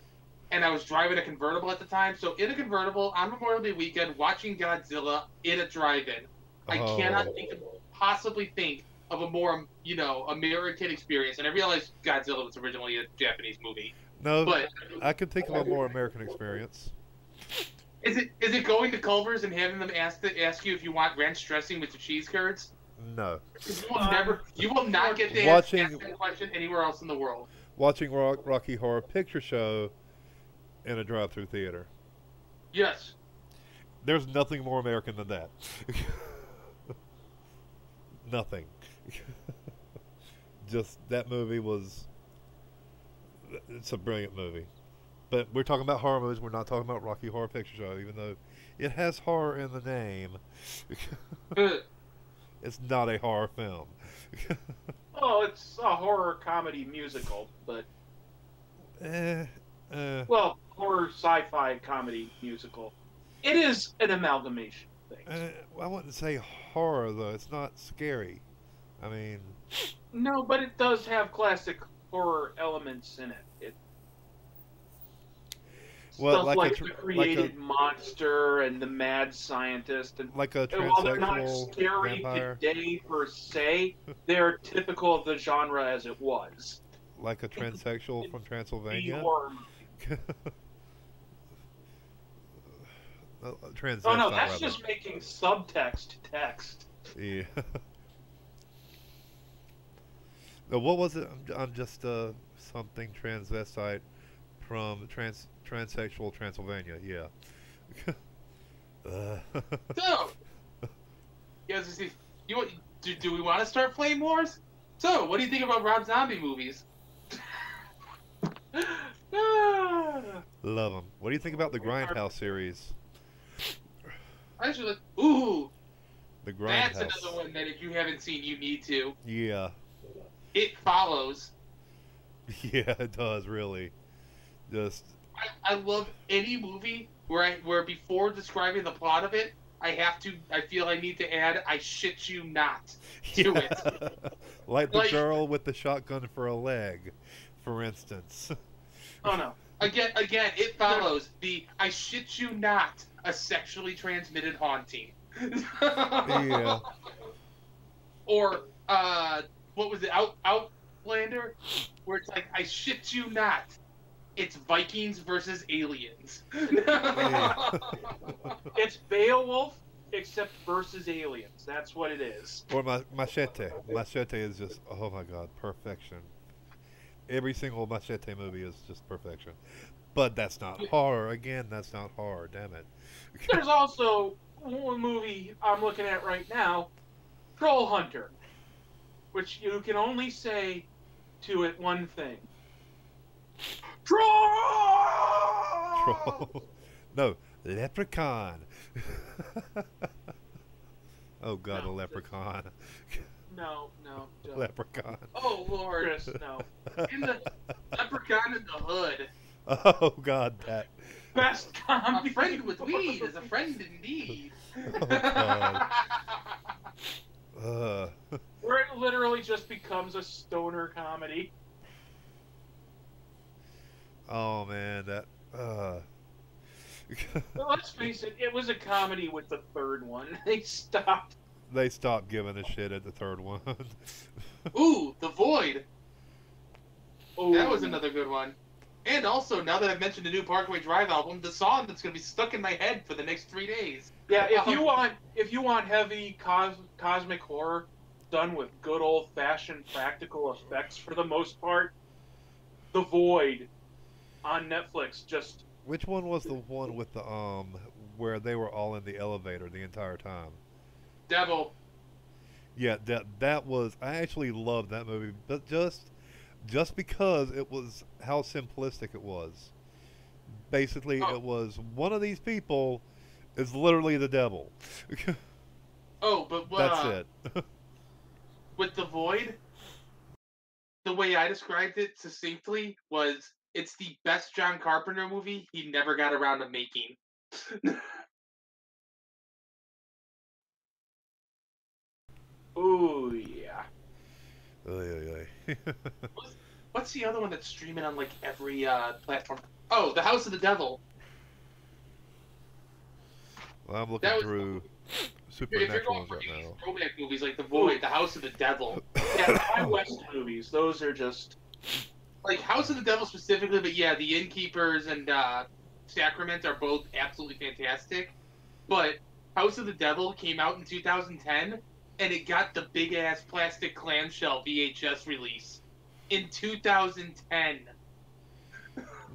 And I was driving a convertible at the time. So in a convertible on Memorial Day weekend, watching Godzilla in a drive-in. I Oh. cannot possibly think of a more, American experience. And I realized Godzilla was originally a Japanese movie. No, But I could think of a more American experience. is it going to Culver's and having them ask you if you want ranch dressing with your cheese curds? No. You will not get to Watching- ask that question anywhere else in the world. Watching Rocky Horror Picture Show in a drive-through theater. Yes. There's nothing more American than that. Nothing. Just that movie it's a brilliant movie. But we're talking about horror movies, we're not talking about Rocky Horror Picture Show, even though it has horror in the name. It's not a horror film. Oh, it's a horror comedy musical, but well, horror sci-fi comedy musical. It is an amalgamation thing. I wouldn't say horror though. It's not scary. I mean, No, but it does have classic horror elements in it. Well, Stuff like a the created monster and the mad scientist, and like a while they're not transsexual scary vampire, today per se, they're typical of the genre as it was. like a transsexual from Transylvania. Horror. Transvestite, Oh no, that's rather. just making subtext text. Yeah. What was it? I'm just something transvestite from transsexual Transylvania. Yeah. uh, So, yes, do we want to start Flame Wars? So, what do you think about Rob Zombie movies? Love them. What do you think about the Grindhouse series? Actually, ooh, The that's Grindhouse. another one that if you haven't seen, you need to. Yeah. It Follows. Yeah, it does really. Just I love any movie where before describing the plot of it, I feel I need to add I shit you not to it. like the Like- girl with the shotgun for a leg, for instance. Oh no. Again, It Follows the I shit you not a sexually transmitted haunting. Yeah. Or what was it? Outlander, where it's like I shit you not. It's Vikings versus aliens. Yeah. It's Beowulf except versus aliens. That's what it is. Or Machete. Machete is just, oh my god, perfection. Every single Machete movie is just perfection. But that's not horror. Again, that's not horror. Damn it. There's also one movie I'm looking at right now, Troll Hunter, which you can only say to it one thing. Troll! Troll. No, Leprechaun. Oh god, a No. leprechaun. No, don't. Leprechaun. Oh Lord, Chris, no. in the Leprechaun in the Hood. Oh god, that. Best A comedy. friend with weed is a friend indeed. Oh god. Where it literally just becomes a stoner comedy. Oh man, that. But let's face it, it was a comedy with the third one. They stopped. They stopped giving a shit at the third one. Ooh, The Void. Oh, That was another good one. And also, now that I've mentioned the new Parkway Drive album, the song that's gonna be stuck in my head for the next 3 days. Yeah, if you want heavy cosmic horror done with good old fashioned practical effects for the most part, The Void on Netflix just Which one was the one with the where they were all in the elevator the entire time? Devil. Yeah, that was. I actually loved that movie, but just because it was how simplistic it was. Basically, Oh. it was one of these people is literally the devil. Oh, but That's it. with The Void, the way I described it succinctly was it's the best John Carpenter movie he never got around to making. ooh yeah. Oy, oy, oy. What's the other one that's streaming on like every platform? Oh, The House of the Devil. Well, I'm That looking was- through If you're supernatural going ones for right 80s now. throwback movies like The Void, The House of the Devil, Yeah, the High West movies, those are just like House of the Devil specifically, but yeah, The Innkeepers and Sacrament are both absolutely fantastic. But House of the Devil came out in 2010, and it got the big ass plastic clamshell VHS release in 2010.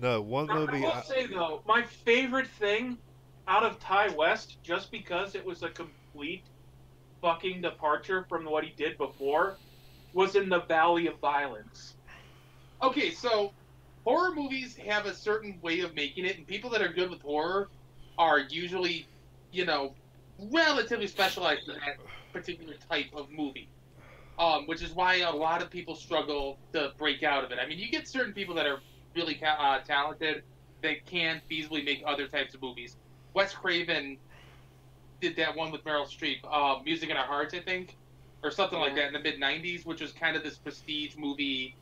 No, one I movie. will say though, my favorite thing out of Ty West, just because it was a complete fucking departure from what he did before, was in the Valley of Violence. Okay, so horror movies have a certain way of making it, and people that are good with horror are usually, you know, relatively specialized in that particular type of movie. Which is why a lot of people struggle to break out of it. I mean, you get certain people that are really talented that can feasibly make other types of movies. Wes Craven did that one with Meryl Streep, Music in Our Hearts, I think, or something like that in the mid-'90s, which was kind of this prestige movie.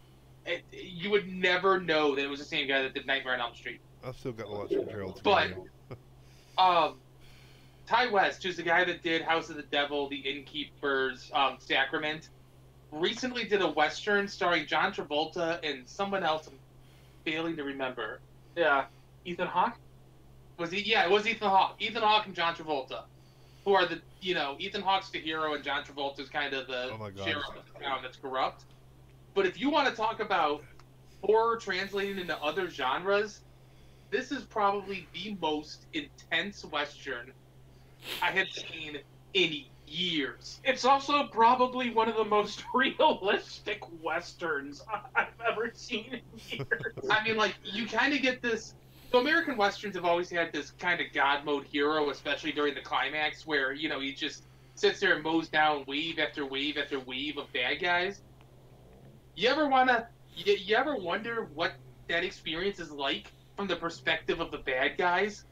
You would never know that it was the same guy that did Nightmare on Elm Street. I've still got to watch Gerald's But- Game. Ty West, who's the guy that did House of the Devil, The Innkeepers, Sacrament, recently did a Western starring John Travolta and someone else I'm failing to remember. Yeah, Ethan Hawke. Was he? Yeah, it was Ethan Hawke. Ethan Hawke and John Travolta, who are the, Ethan Hawke's the hero and John Travolta's kind of the Oh my God. sheriff of the town that's corrupt. But if you want to talk about horror translating into other genres, this is probably the most intense Western I have seen in years. It's also probably one of the most realistic westerns I've ever seen in years. I mean, like, you kind of get this. So American Westerns have always had this kind of God mode hero, especially during the climax, where, you know, he just sits there and mows down wave after wave after wave of bad guys. You ever wonder what that experience is like from the perspective of the bad guys?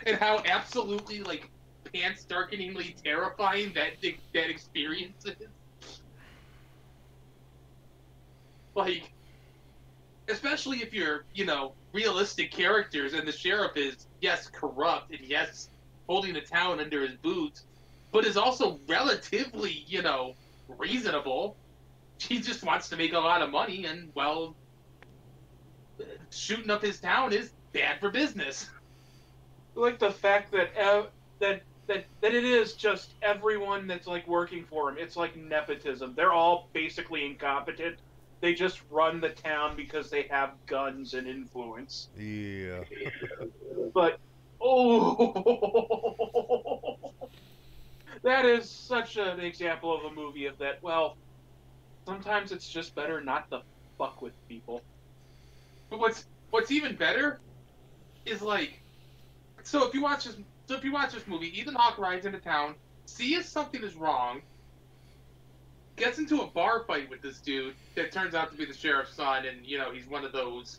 And how absolutely, like, pants-darkeningly terrifying that experience is? Like, especially if you're, you know, realistic characters and the sheriff is, yes, corrupt and yes, holding the town under his boots, but is also relatively, you know, reasonable. He just wants to make a lot of money and, well, shooting up his town is bad for business. Like the fact that that it is just everyone that's like working for him. It's like nepotism. They're all basically incompetent. They just run the town because they have guns and influence. Yeah. But that is such an example of a movie of that. Well, sometimes it's just better not to fuck with people. But what's even better is, like, so if you watch this movie, Ethan Hawke rides into town, sees something is wrong, gets into a bar fight with this dude that turns out to be the sheriff's son, and, you know, he's one of those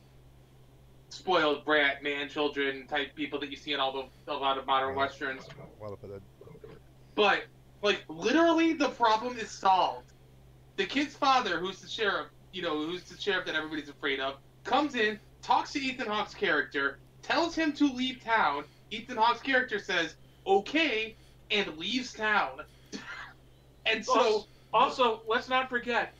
spoiled brat man children type people that you see in a lot of modern westerns. But, like, literally the problem is solved. The kid's father, who's the sheriff, you know, who's the sheriff that everybody's afraid of, comes in, talks to Ethan Hawke's character, tells him to leave town. Ethan Hawke's character says, okay, and leaves town. And so... Also, let's not forget,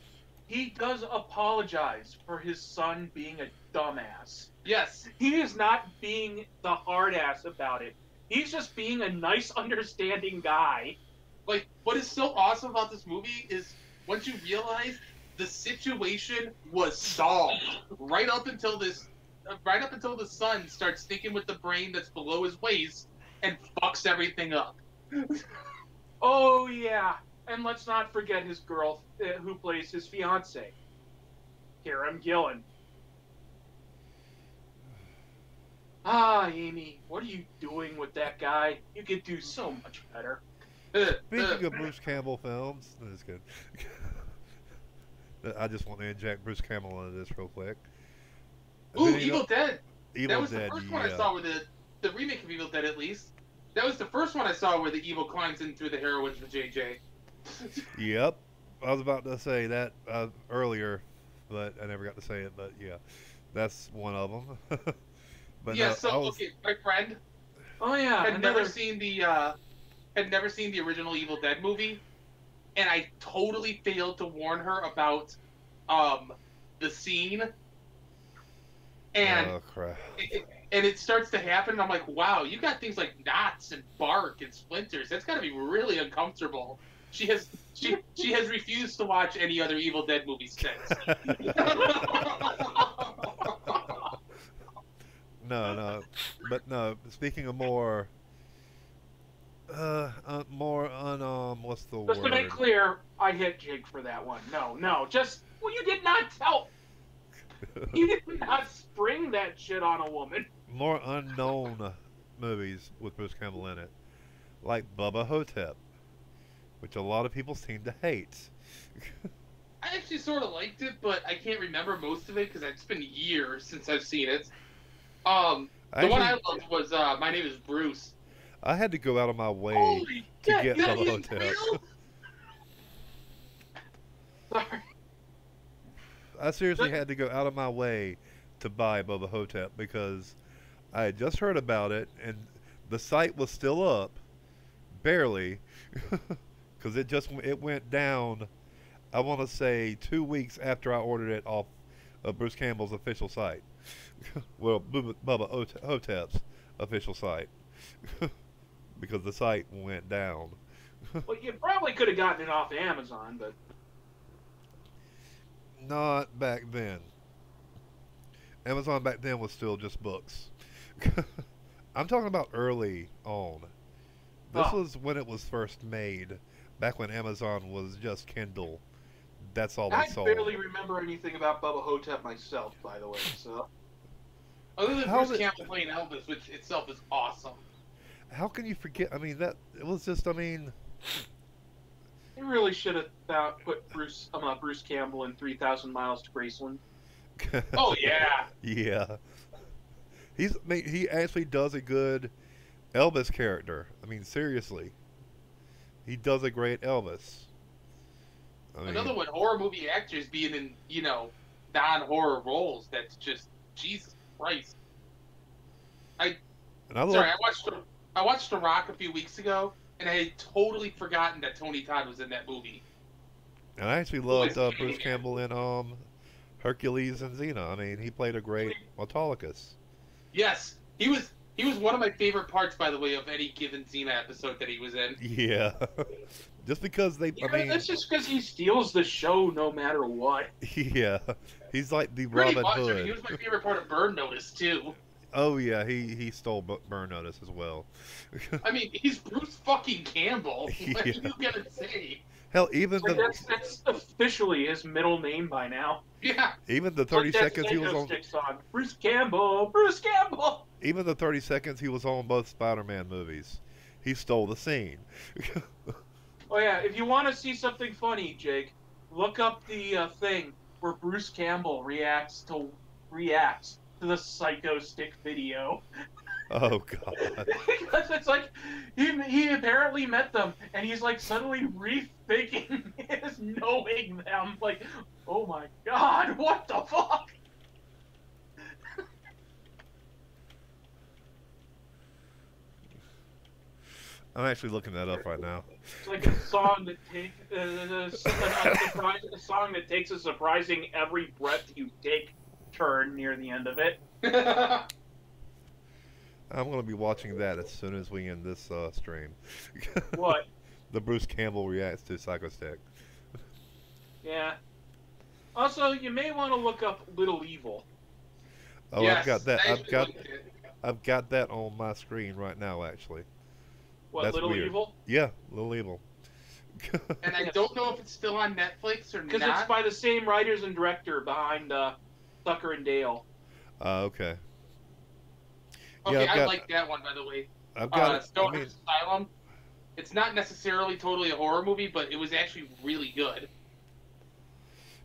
he does apologize for his son being a dumbass. Yes. He is not being the hard ass about it. He's just being a nice, understanding guy. Like, what is so awesome about this movie is once you realize the situation was solved right up until the son starts thinking with the brain that's below his waist and fucks everything up. Oh, yeah. And let's not forget his girl, who plays his fiancée, Karen Gillan. Ah, Amy, what are you doing with that guy? You could do so much better. Speaking of Bruce Campbell films, no, that's good. I just want to inject Bruce Campbell into this real quick. Ooh, Evil Dead. Evil that was Dead, the first one I saw with the remake of Evil Dead, at least. That was the first one I saw where the evil climbs in through the heroines with JJ. Yep. I was about to say that earlier, but I never got to say it. But yeah, that's one of them. But yeah, no, so okay, my friend Oh, yeah. had never seen the original Evil Dead movie, and I totally failed to warn her about the scene. And oh crap! It starts to happen, and I'm like, wow, you got things like knots and bark and splinters. That's got to be really uncomfortable. She has refused to watch any other Evil Dead movies since. No. But no, speaking of more what's the word? Just to make clear, I hit Jake for that one. No, well, you did not tell. You did not spring that shit on a woman. More unknown movies with Bruce Campbell in it, like Bubba Hotep, which a lot of people seem to hate. I actually sort of liked it, but I can't remember most of it because it's been years since I've seen it. One I loved was My Name is Bruce. I had to go out of my way Holy to shit, get that Bubba is Hotep. real? Sorry. I seriously had to go out of my way to buy Bubba Hotep because I had just heard about it and the site was still up, barely, because it went down. I want to say 2 weeks after I ordered it off of Bruce Campbell's official site. Well, Bubba Hotep's official site, because the site went down. Well, you probably could have gotten it off Amazon, but Not back then. Amazon back then was still just books. I'm talking about early on. This Oh. was when it was first made, back when Amazon was just Kindle. That's all they I sold. barely remember anything about Bubba Hotep myself, by the way. So Other than How Bruce did- Campbell playing Elvis, which itself is awesome. How can you forget? I mean, that it was just. I mean, you really should have put Bruce Campbell in 3,000 Miles to Graceland. Oh yeah. yeah. I mean, he actually does a good Elvis character. I mean, seriously, he does a great Elvis. I mean, Another one, horror movie actors being in, non-horror roles. That's just Jesus Christ. and I love. Sorry, I watched The Rock a few weeks ago, and I had totally forgotten that Tony Todd was in that movie. And I actually loved Bruce Campbell in Hercules and Xena. I mean, he played a great Autolycus. Yes, he was one of my favorite parts, by the way, of any given Xena episode that he was in. Yeah, just because they. Yeah, I mean, that's just because he steals the show no matter what. yeah, he's like the Pretty Robin much. I Hood. mean, he was my favorite part of Burn Notice too. Oh yeah, he stole Burn Notice as well. I mean, he's Bruce fucking Campbell. What are Yeah. you gonna say? Hell, even Like, the that's officially his middle name by now. Yeah. 30 Like, that seconds he was Psycho on. Stick song. Bruce Campbell. Bruce Campbell. Even the 30 seconds he was on both Spider-Man movies, he stole the scene. Oh yeah, if you want to see something funny, Jake, look up the thing where Bruce Campbell reacts to the Psycho Stick video. Oh god. Because it's like he apparently met them, and he's like suddenly rethinking his knowing them. Like, oh my god, what the fuck? I'm actually looking that up right now. It's like a song that a song that takes a surprising every breath you take turn near the end of it. I'm going to be watching that as soon as we end this stream. What? The Bruce Campbell reacts to Psycho Stick. Yeah. Also, you may want to look up Little Evil. Oh, Yes, I've got that. I I've actually got liked it. I've got that on my screen right now actually. What, That's Little weird. Evil? Yeah, Little Evil. And I don't know if it's still on Netflix or Because not. it's by the same writers and director behind Tucker and Dale. Okay. Okay, I've I got- like that one, by the way. I've got it. I Stoner mean, Asylum. It's not necessarily totally a horror movie, but it was actually really good.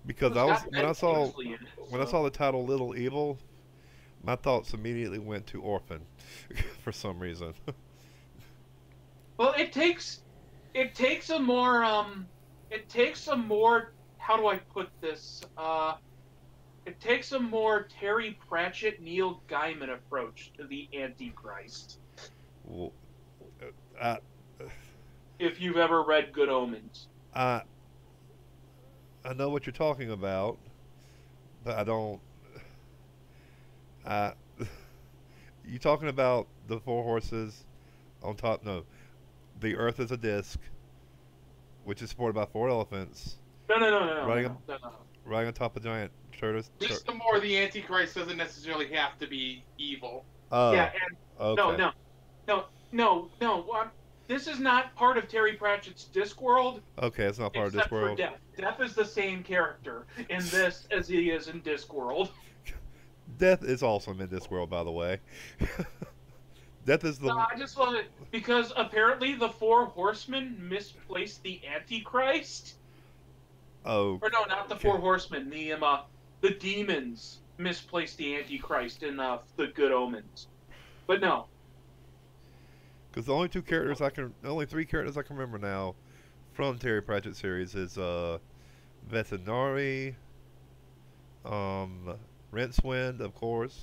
because It's I was got when I Ben saw Kingsley in it, when I so- saw the title Little Evil, my thoughts immediately went to Orphan for some reason. Well, it takes a more how do I put this? It takes a more Terry Pratchett, Neil Gaiman approach to the Antichrist. Well, I, If you've ever read Good Omens. I know what you're talking about, but I don't. You talking about the four horses on top? No, the Earth is a disc, which is supported by four elephants No. Riding no. riding on top of giant turtles. Just the more the Antichrist doesn't necessarily have to be evil. Oh, Yeah, and okay. no. This is not part of Terry Pratchett's Discworld, Okay, it's not part of except this for world. Death. Death is the same character in this as he is in Discworld. Death is awesome in this world, by the way. Death is the No, I just love it because apparently the four horsemen misplaced the Antichrist. oh Or no, not the four horsemen. The demons misplaced the Antichrist in the Good Omens. But no, because the only three characters I can remember now from Terry Pratchett series is Vetinari, Rincewind, of course,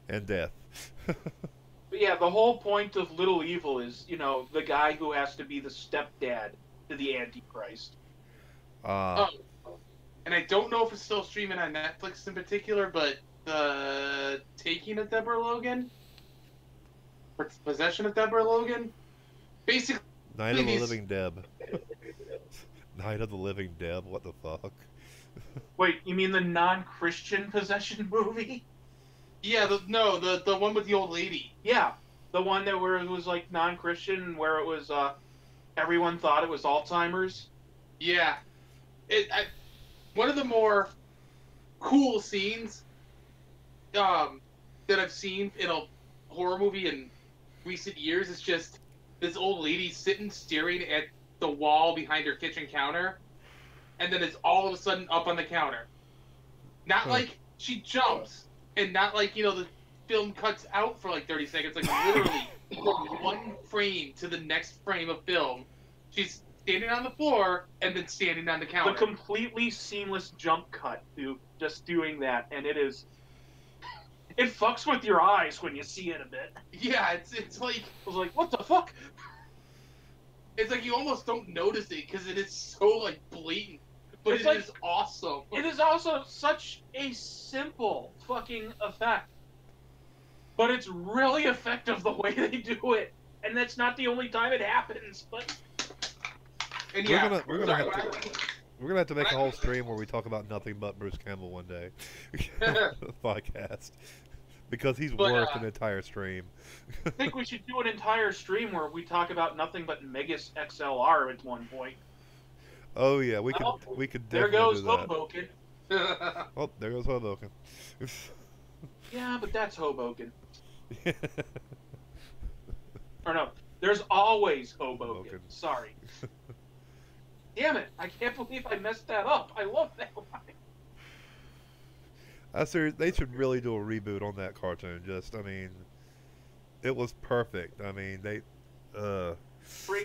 and Death. but yeah, the whole point of Little Evil is the guy who has to be the stepdad to the Antichrist. Uh, And I don't know if it's still streaming on Netflix in particular, but the Taking of Deborah Logan, or Possession of Deborah Logan, basically Night of the Please. Living Deb. Night of the Living Deb. What the fuck? Wait, you mean the non-Christian possession movie? Yeah, the one with the old lady. Yeah, the one that where it was like non-Christian, where it was everyone thought it was Alzheimer's. Yeah, one of the more cool scenes that I've seen in a horror movie in recent years is just this old lady sitting staring at the wall behind her kitchen counter, and then it's all of a sudden up on the counter. Not like she jumps, and not like, the film cuts out for like 30 seconds. Like literally from one frame to the next frame of film, she's standing on the floor and then standing on the counter. The completely seamless jump cut to just doing that, and it fucks with your eyes when you see it a bit. Yeah, it's like, I was like, what the fuck? it's like you almost don't notice it because it is so like blatant, but It's it like- is awesome. It is also such a simple fucking effect. But it's really effective the way they do it. And that's not the only time it happens, but And We're yeah, gonna- we're gonna sorry, have We're gonna have to make a whole stream where we talk about nothing but Bruce Campbell one day. Podcast. Because he's But, worth an entire stream. I think we should do an entire stream where we talk about nothing but Megas XLR at one point. Oh yeah, we could Well, There definitely goes do that. Hoboken. Oh, there goes Hoboken. Yeah, but that's Hoboken. Or no, there's always Hoboken. Hoboken. Sorry. Damn it, I can't believe I messed that up. I love that line. They should really do a reboot on that cartoon. It was perfect. Bring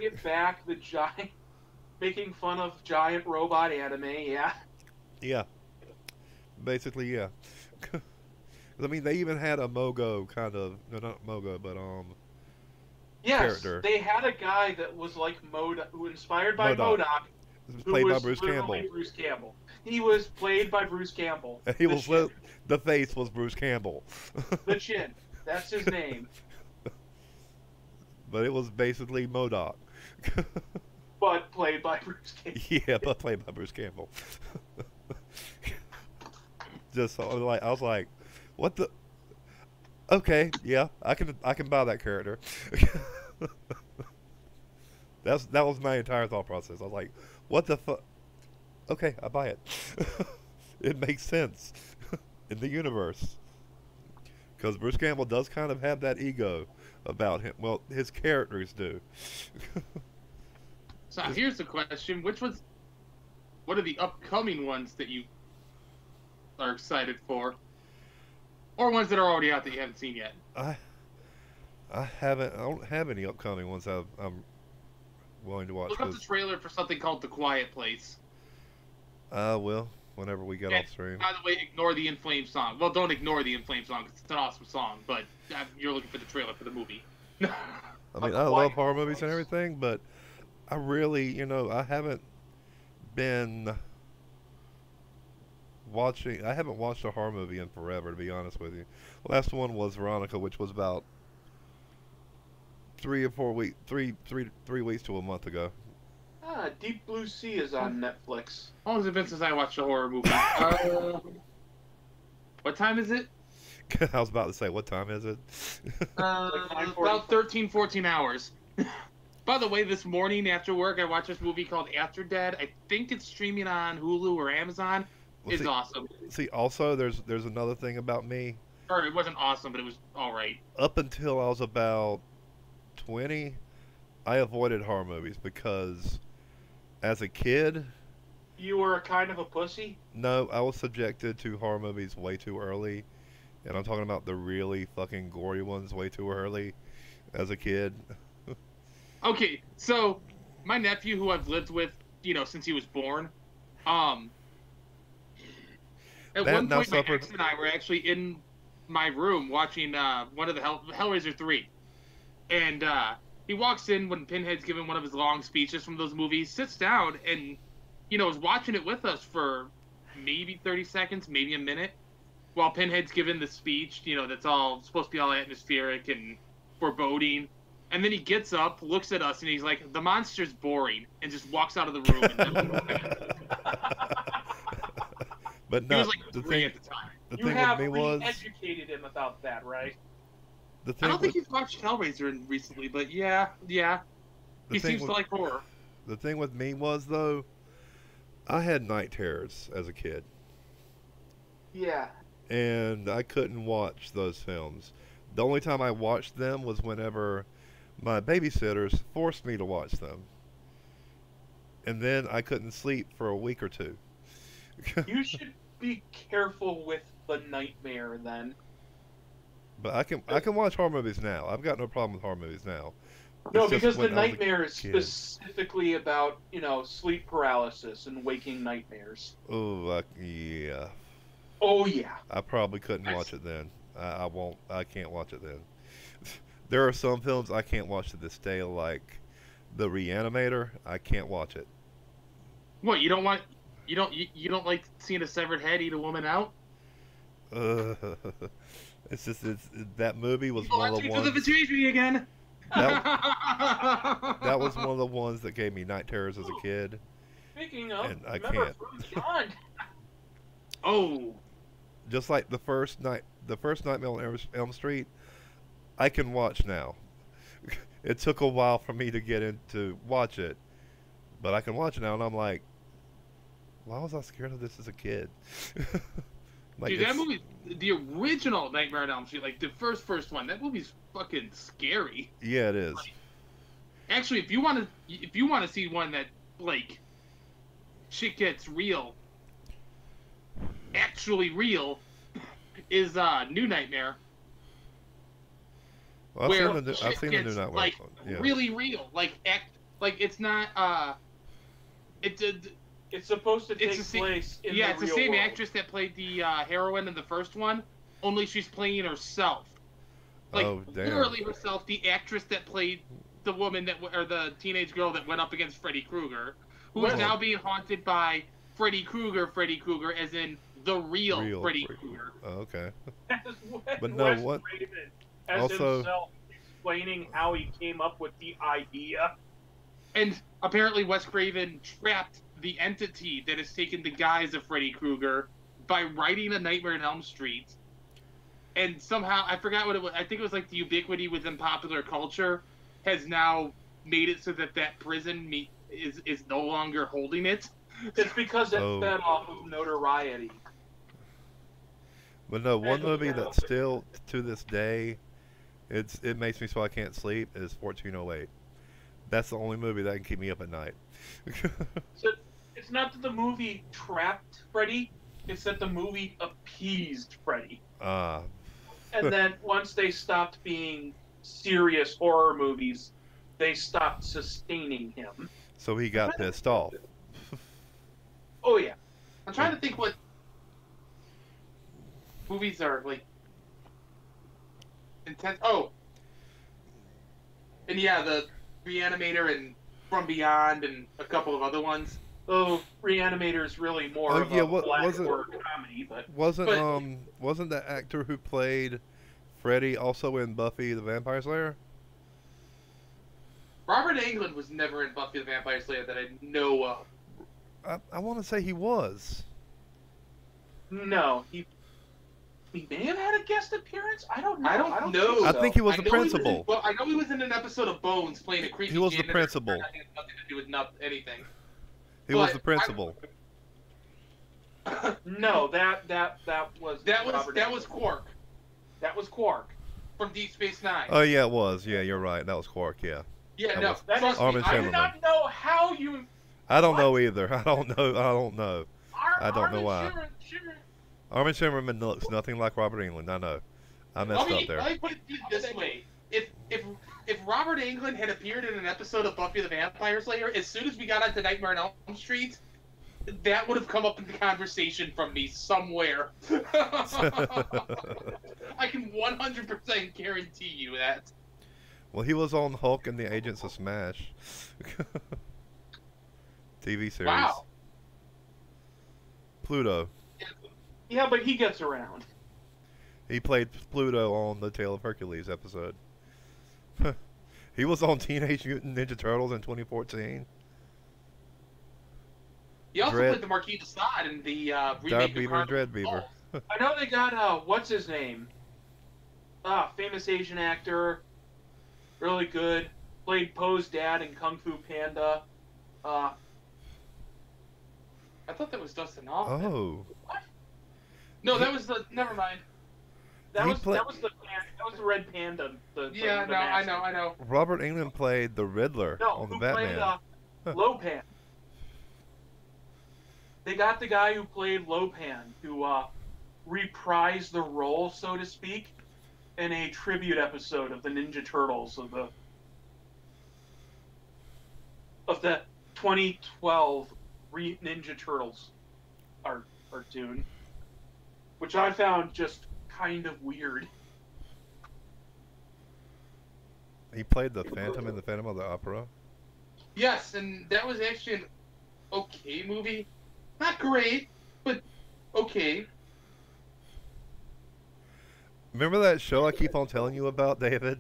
it back, the giant... Making fun of giant robot anime, yeah. Yeah. Basically, yeah. They even had a Mogo kind of, no, not Mogo, but Yes, character. they had a guy that was like who inspired by MODOK. MODOK, who played by was Bruce literally Campbell. Bruce Campbell. He was played by Bruce Campbell. He The was chin. the face was Bruce Campbell. The Chin. That's his name. But it was basically MODOK. But played by Bruce Campbell. Yeah, but played by Bruce Campbell. Just so, I was like, what the? Okay, yeah, I can buy that character. That was my entire thought process. I was like, what the fuck? Okay, I buy it. It makes sense in the universe. Because Bruce Campbell does kind of have that ego about him. Well, his characters do. So here's the question: what are the upcoming ones that you are excited for, or ones that are already out that you haven't seen yet? I don't have any upcoming ones I'm willing to watch. Look up the trailer for something called The Quiet Place. I will whenever we get And off stream. by the way, ignore the In Flames song. Well, don't ignore the In Flames song 'cause it's an awesome song, but you're looking for the trailer for the movie. I Like love Quiet horror movies Place. and everything, but I really, I haven't been watching. I haven't watched a horror movie in forever, to be honest with you. Last one was Veronica, which was about 3 or 4 weeks, three weeks to a month ago. Deep Blue Sea is on Netflix. How long has it been since I watched a horror movie? What time is it? I was about to say, what time is it? Like 9:45. About 13, 14 hours. By the way, this morning after work, I watched this movie called After Dead. I think it's streaming on Hulu or Amazon. Well, It's see- awesome. See, also, there's another thing about me. Or it wasn't awesome, but it was all right. Up until I was about 20, I avoided horror movies because as a kid, You were a kind of a pussy? no, I was subjected to horror movies way too early. And I'm talking about the really fucking gory ones way too early as a kid. Okay, so my nephew, who I've lived with, since he was born, at That one now point, my suffered- ex and I were actually in my room watching one of the Hellraiser 3. And he walks in when Pinhead's giving one of his long speeches from those movies, sits down, and, was watching it with us for maybe 30 seconds, maybe a minute, while Pinhead's giving the speech, that's all supposed to be all atmospheric and foreboding. And then he gets up, looks at us, and he's like, "The monster's boring," and just walks out of the room. And But He no, was like the 3 thing, at the time. the You thing have with me was re-educated him about that, right? the I thing don't think with he's watched Hellraiser recently, but yeah. the He thing seems with to like horror. the thing with me was though, I had night terrors as a kid, Yeah. and I couldn't watch those films. The only time I watched them was whenever my babysitters forced me to watch them, and then I couldn't sleep for a week or two. You should be careful with the nightmare then. But I can watch horror movies now. I've got no problem with horror movies now. No, It's just because the when I was a nightmare is kid. specifically about, sleep paralysis and waking nightmares. Oh, yeah. Oh, yeah. I probably couldn't watch it then. I won't. I can't watch it then. There are some films I can't watch to this day, like The Reanimator. I can't watch it. What, you don't like like seeing a severed head eat a woman out? Uh, that movie was Oh, one of that's the to the ones. Vajayjay again. That was one of the ones that gave me night terrors as a kid. Speaking of, And I remember can't. From Beyond. Oh, Just like the first Nightmare on Elm Street, I can watch now. It took a while for me to get into watch it, but I can watch it now, and I'm like, why was I scared of this as a kid? dude, that movie, the original Nightmare on Elm Street, like the first one, that movie's fucking scary. Yeah, it is. Actually, if you want to see one that like shit gets real, actually real, is New Nightmare. Well, where I've seen shit the New gets, Nightmare. like Yeah. really real, like it's not it's a It's supposed to It's take the same- place in yeah, the it's the real same world. actress that played the heroine in the first one, only she's playing herself. Like Oh, damn. literally herself, the actress that played the woman or the teenage girl that went up against Freddy Krueger, who is Oh. now being haunted by Freddy Krueger, as in the real Freddy Krueger. Oh, okay. As But no, Wes what- Craven as also- himself explaining how he came up with the idea. And apparently Wes Craven trapped the entity that has taken the guise of Freddy Krueger by writing A Nightmare on Elm Street. And somehow, I forgot what it was, I think it was like the ubiquity within popular culture has now made it so that prison is no longer holding it. It's because it Oh. fed off of notoriety. But no, one And- movie that still to this day, it makes me so I can't sleep is 1408. That's the only movie that can keep me up at night. So it's not that the movie trapped Freddy, it's that the movie appeased Freddy. Ah, And then once they stopped being serious horror movies, they stopped sustaining him. so he got pissed off. Oh yeah. I'm trying to think what movies are like intense. Oh, and yeah, the Reanimator and From Beyond and a couple of other ones. Oh, Reanimator's really more Oh, of yeah, a black wasn't- horror comedy, but Wasn't the actor who played Freddy also in Buffy the Vampire Slayer? Robert Englund was never in Buffy the Vampire Slayer that I know of. I want to say he was. no, he may have had a guest appearance. I don't know. I don't know. think I so. think he was the I know he principal. Well, I know he was in an episode of Bones playing a creepy. He was the janitor. principal. That had nothing to do with anything. He was But the principal. No, that was Robert that was Englund. Quark That was Quark. from Deep Space Nine. Oh yeah, it was. Yeah, you're right. That was Quark. Yeah. yeah, that no, was- That trust is, me, Armin I do Shimmerman. not know how you. I don't What? know either. I don't know. I don't know Armin why. Shimmer- Armin Shimmerman looks nothing like Robert Englund. I know. I messed up there. Let me put it this way: if Robert Englund had appeared in an episode of Buffy the Vampire Slayer, as soon as we got onto Nightmare on Elm Street, that would have come up in the conversation from me somewhere. I can 100% guarantee you that. Well, he was on Hulk and the Agents of Smash. TV series. Wow. Pluto. Yeah, but he gets around. He played Pluto on the Tale of Hercules episode. He was on Teenage Mutant Ninja Turtles in 2014. He also Dread- played the Marquis de Sade in the remake Dire of Beaver and Carnival Dread of Beaver. Souls. I know they got what's his name? Famous Asian actor, really good. Played Poe's dad in Kung Fu Panda. I thought that was Dustin Hoffman. Oh, No, that was the. Never mind. That He was play- that was the red panda. Yeah, the no, I mask. know, I know. Robert Englund played the Riddler No, on the who Batman. played Lopan? They got the guy who played Lopan to reprise the role, so to speak, in a tribute episode of the Ninja Turtles of the 2012 Ninja Turtles cartoon, which I found just kind of weird. He played the Phantom in the Phantom of the Opera. Yes, and that was actually an okay movie. Not great, but okay. Remember that show I keep on telling you about, David?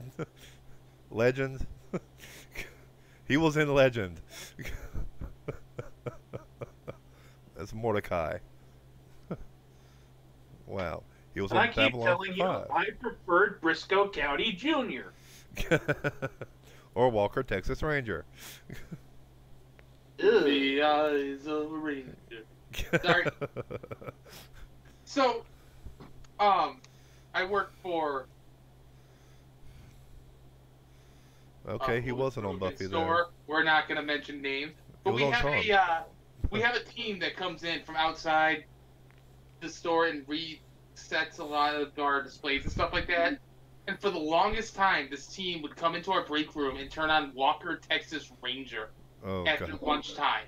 Legend? He was in Legend. That's Mordecai. Wow. He was And in I keep Babylon telling you, 5. I preferred Briscoe County Jr. Or Walker, Texas Ranger. Ugh. The eyes of a ranger. Sorry. So, I work for. Okay, he wasn't on Buffy there. store. We're not going to mention names, but was we on have we have a team that comes in from outside the store and resets a lot of our displays and stuff like that. And for the longest time, this team would come into our break room and turn on Walker, Texas Ranger Oh, after God. lunchtime.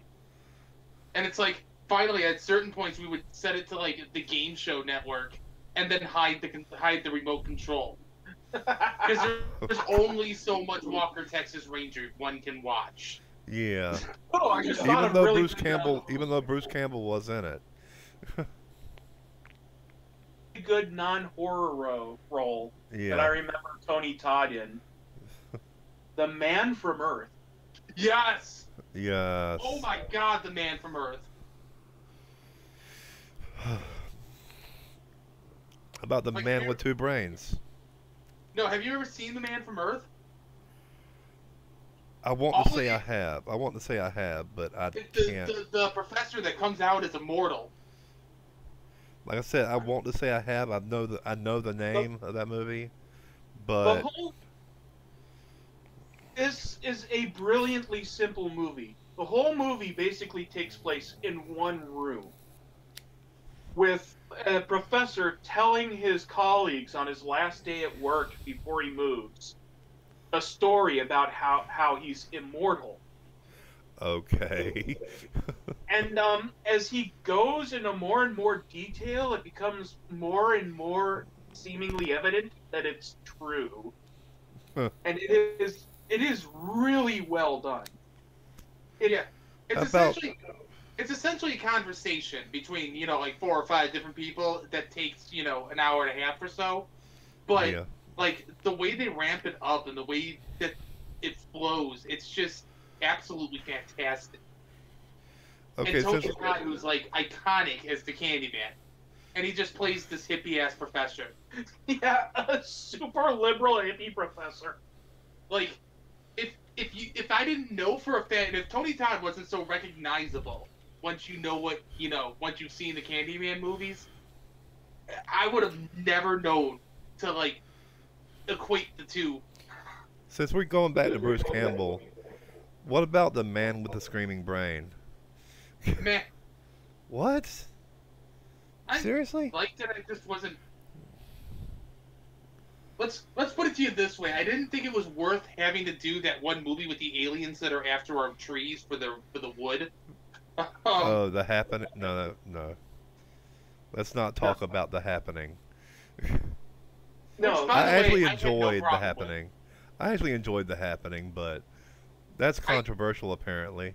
And it's like, finally, at certain points, we would set it to like the game show network, and then hide the remote control because there's only so much Walker, Texas Ranger one can watch. Yeah. Oh, I just thought Even of though really Bruce Campbell, was in it. good non-horror role that I Yeah. remember Tony Todd in. The Man from Earth. Yes. Yes. Oh my God, the Man from Earth. About the Like, man here- with two brains. No, have you ever seen the Man from Earth? I want All to say it- I have. I want to say I have, but I The, can't. the professor that comes out is immortal. Like I said, I want to say I have. I know the name of that movie, The but whole. This is a brilliantly simple movie. The whole movie basically takes place in one room, with a professor telling his colleagues on his last day at work before he moves a story about how he's immortal. okay. And as he goes into more and more detail, it becomes more and more seemingly evident that it's true. Huh. And it is really well done. Yeah, it's About- essentially a conversation between like 4 or 5 different people that takes an hour and a half or so, but Yeah. like the way they ramp it up and the way that it flows, it's just absolutely fantastic. Okay. And Tony Since Todd, who's like iconic as the Candyman, and he just plays this hippie ass professor. Yeah, a super liberal hippie professor. Like, if I didn't know for a fact, if Tony Todd wasn't so recognizable, once you know once you've seen the Candyman movies, I would have never known to like equate the two. since we're going back to Bruce Campbell, what about the man with the screaming brain? Man, What? I Seriously? liked it. I just wasn't. Let's put it to you this way. I didn't think it was worth having to do that one movie with the aliens that are after our trees for the wood. Oh, the happening? No. Let's not talk about the happening. No, Which, by I the way, actually I had no enjoyed the problem with. happening. I actually enjoyed the happening, but that's controversial apparently.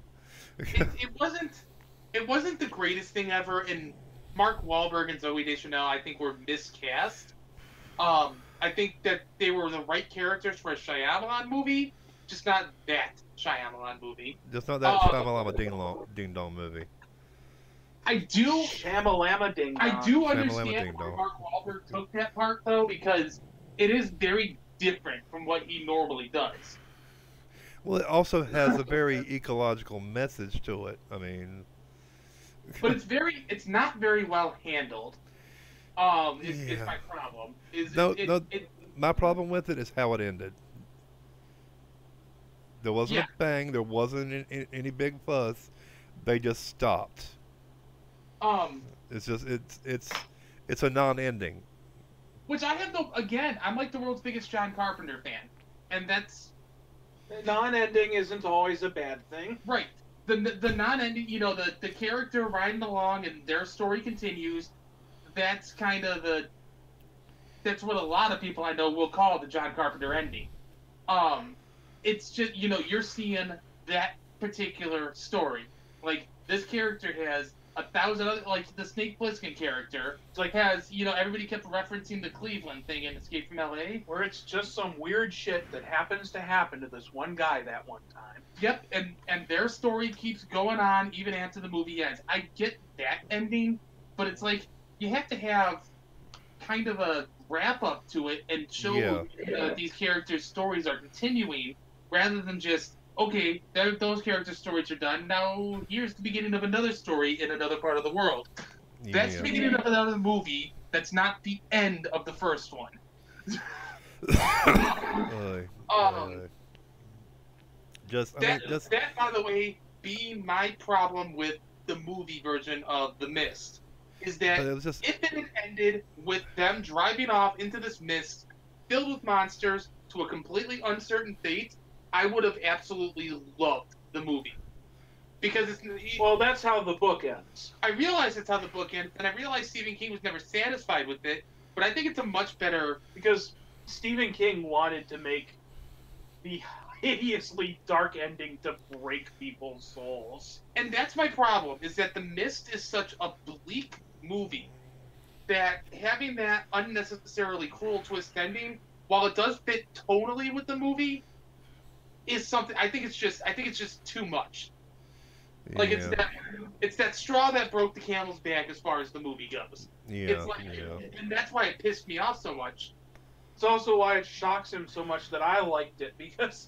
It wasn't the greatest thing ever, and Mark Wahlberg and Zooey Deschanel I think were miscast. I think that they were the right characters for a Shyamalan movie, just not that Shyamalan movie. Just not that Oh. Shyamalama Ding Dong movie. I do Shamalama ding dong. I do Shamalama understand ding why dong. Mark Wahlberg took that part though, because it is very different from what he normally does. Well, it also has a very ecological message to it. I mean, But it's not very well handled. Is Yeah. my problem. Is No, it, no. it, my problem with it is how it ended. There wasn't Yeah. a bang. There wasn't any big fuss. They just stopped. um It's just it's a non-ending. which I have no again, I'm like the world's biggest John Carpenter fan. And that's Non-ending isn't always a bad thing. right. The non-ending, the character riding along and their story continues. That's kind of that's what a lot of people I know will call the John Carpenter ending. It's just you're seeing that particular story. Like this character has 1,000 other, like the Snake Plissken character, has everybody kept referencing the Cleveland thing in Escape from L.A. Where it's just some weird shit that happens to happen to this one guy that one time. Yep, and their story keeps going on even after the movie ends. I get that ending, but it's like you have to have kind of a wrap up to it and show that these characters' stories are continuing, rather than just okay, those character stories are done. Now here's the beginning of another story in another part of the world. That's the beginning of another movie. That's not the end of the first one. That, by the way, being my problem with the movie version of The Mist, is that if it had ended with them driving off into this mist filled with monsters to a completely uncertain fate, I would have absolutely loved the movie. Because well, that's how the book ends. I realize that's how the book ends, and I realize Stephen King was never satisfied with it, but I think it's a much better... Because Stephen King wanted to make the hideously dark ending to break people's souls. And that's my problem, is that The Mist is such a bleak movie that having that unnecessarily cruel twist ending, while it does fit tonally with the movie, is something I think it's just too much. Like it's that straw that broke the camel's back as far as the movie goes. And that's why it pissed me off so much. It's also why it shocks him so much that I liked it, because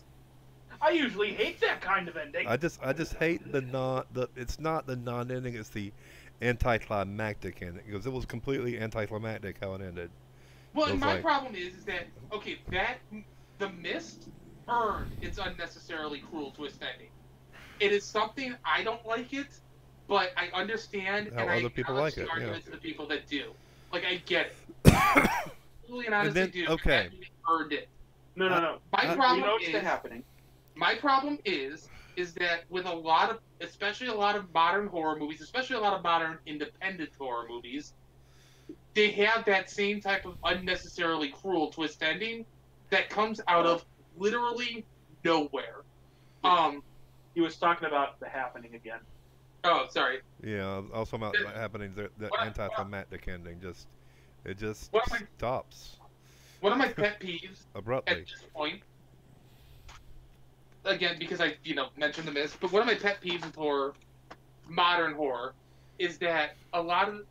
I usually hate that kind of ending. I just hate it's not the non-ending, it's the anticlimactic ending, because it was completely anticlimactic how it ended. Well, and my problem is that The Mist earned its unnecessarily cruel twist ending. It is something I don't like it, but I understand how other people like it. Arguments to the people that do. Like, I get it. Really and honestly do. Okay. That earned it. No. My problem is happening. My problem is that with especially a lot of modern horror movies, especially a lot of modern independent horror movies, they have that same type of unnecessarily cruel twist ending that comes out of literally nowhere. He was talking about The Happening again. Oh, sorry. Yeah, also about The Happening, the anticlimactic ending it just stops. One of my pet peeves abruptly at this point, again because I mentioned The Mist, but one of my pet peeves with horror, modern horror, is that a lot of,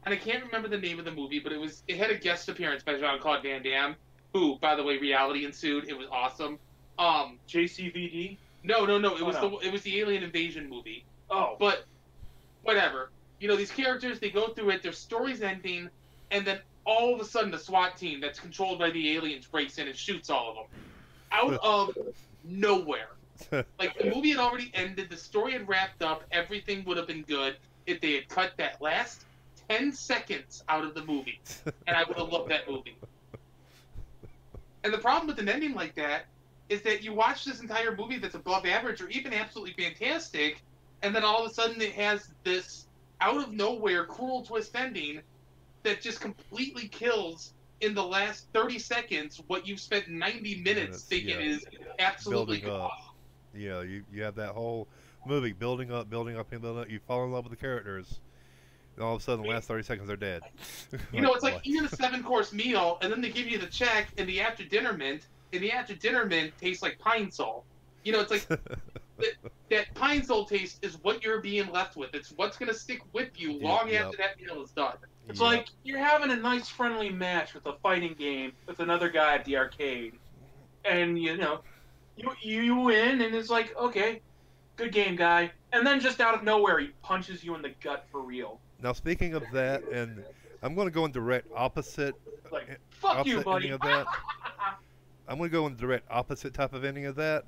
and I can't remember the name of the movie, but it had a guest appearance by Jean-Claude Van Damme, who, by the way, reality ensued. It was awesome. JCVD? No. It was the Alien Invasion movie. Oh. But whatever. These characters, they go through it, their story's ending, and then all of a sudden the SWAT team that's controlled by the aliens breaks in and shoots all of them. Out of nowhere. Like, the movie had already ended, the story had wrapped up, everything would have been good if they had cut that last 10 seconds out of the movie. And I would have loved that movie. And the problem with an ending like that is that you watch this entire movie that's above average or even absolutely fantastic, and then all of a sudden it has this out-of-nowhere cruel twist ending that just completely kills in the last 30 seconds what you've spent 90 minutes thinking is absolutely awesome. Yeah, you have that whole movie building up. You fall in love with the characters, and all of a sudden, the last 30 seconds, they're dead. It's like eating a 7-course meal, and then they give you the check and the after-dinner mint, and the after-dinner mint tastes like Pine Sol. It's like that Pine mind's old taste is what you're being left with. It's what's gonna stick with you long after that meal is done. It's Yeah. like you're having a nice friendly match with a fighting game with another guy at the arcade, and you win, and it's like, okay, good game, guy, and then just out of nowhere he punches you in the gut for real. Now, speaking of that, and I'm going to go in direct opposite. Like, fuck you, opposite buddy. ending of that. I'm going to go in direct opposite type of ending of that,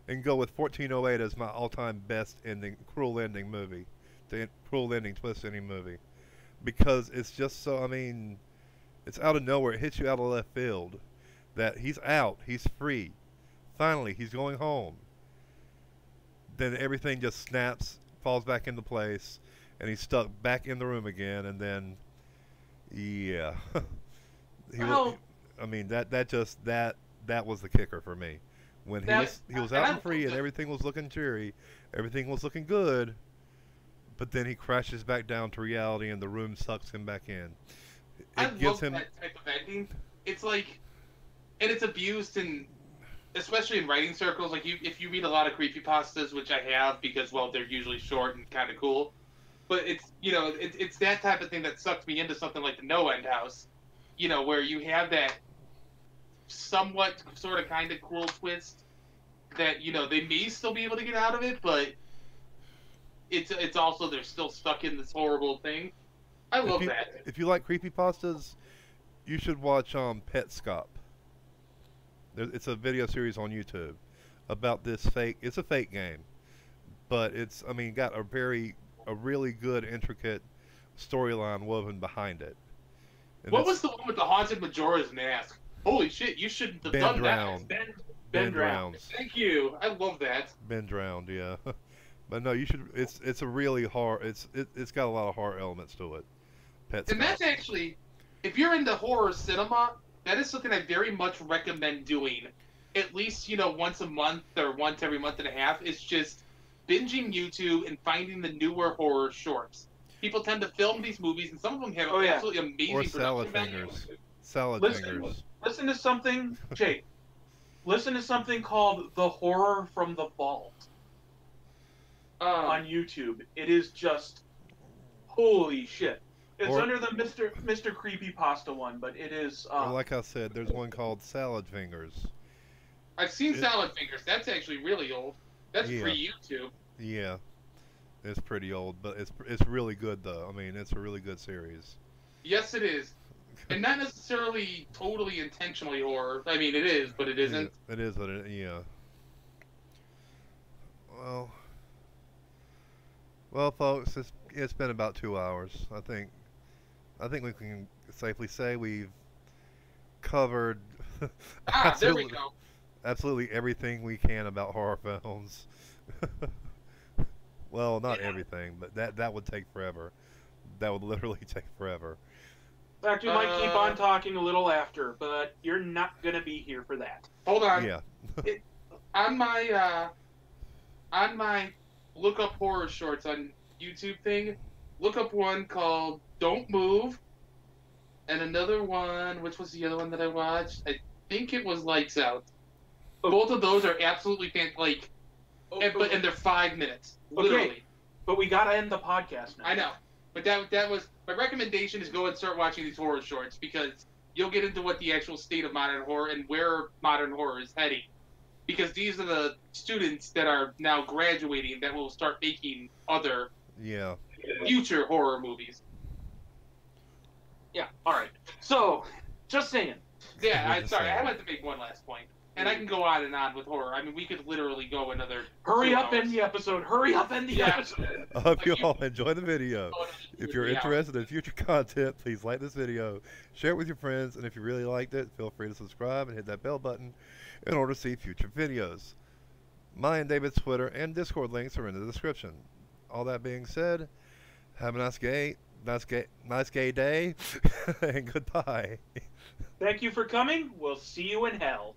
and go with 1408 as my all-time best ending, cruel ending movie, cruel ending, twist ending movie, because it's just so. I mean, it's out of nowhere. It hits you out of left field. That he's out. He's free. Finally, he's going home. Then everything just snaps, falls back into place, and he's stuck back in the room again. And then, yeah, Well- I mean, that was the kicker for me. When he was out and free and everything was looking cheery, everything was looking good, but then he crashes back down to reality and the room sucks him back in. I It gives love him that type of ending. It's like, and it's abused in, especially in writing circles. Like if you read a lot of creepypastas, which I have because well they're usually short and kind of cool, but it's that type of thing that sucked me into something like the No End House, where you have that somewhat sort of kind of cruel twist that they may still be able to get out of it, but it's also they're still stuck in this horrible thing. I love that. If you like creepypastas, you should watch Petscop. It's a video series on YouTube about this fake. It's a fake game, but got a really good intricate storyline woven behind it. And What was the one with the haunted Majora's Mask? Holy shit! You shouldn't have Ben done Drowned. that. Ben Drowns. Thank you. I love that. Ben Drowned, yeah. But no, you should. It's a really hard. It's got a lot of horror elements to it. Petscop. And that's actually, if you're into horror cinema, that is something I very much recommend doing. At least once a month or once every month and a half. It's just binging YouTube and finding the newer horror shorts. People tend to film these movies, and some of them have absolutely amazing Or production salad value. fingers. Salad Listen. fingers. Listen to something, Jake. Listen to something called The Horror from the Vault on YouTube. It is just holy shit. It's Or- under the Mr. Creepypasta one, but it is. Or like I said, there's one called Salad Fingers. I've seen It- Salad Fingers. That's actually really old. That's Yeah. free YouTube. Yeah, it's pretty old, but it's really good though. I mean, it's a really good series. Yes, it is. And not necessarily totally intentionally horror. I mean, it is, but it isn't. Yeah, it is, but yeah. Well, folks, it's been about 2 hours. I think we can safely say we've covered There we go. absolutely everything we can about horror films. Well, not everything, but that would take forever. That would literally take forever. In fact, we might keep on talking a little after, but you're not gonna be here for that. Hold on. Yeah. On my look up horror shorts on YouTube thing, look up one called Don't Move, and another one, which was the other one that I watched? I think it was Lights Out. Both of those are absolutely fantastic. And they're 5 minutes, literally. Okay, but we gotta end the podcast now. I know, but that was my recommendation: is go and start watching these horror shorts because you'll get into what the actual state of modern horror and where modern horror is heading. Because these are the students that are now graduating that will start making other Yeah. future horror movies. Yeah. All right. So, just saying. Yeah, I'm Just sorry, I saying. wanted to make one last point. And I can go on and on with horror. I mean, we could literally go another. Hurry 2 up, hours. end the episode. Hurry up, end the Yeah. episode. I hope you all enjoy the video. Oh, If you're yeah. interested in future content, please like this video, share it with your friends, and if you really liked it, feel free to subscribe and hit that bell button in order to see future videos. My and David's Twitter and Discord links are in the description. All that being said, have a nice gay day, and goodbye. Thank you for coming. We'll see you in hell.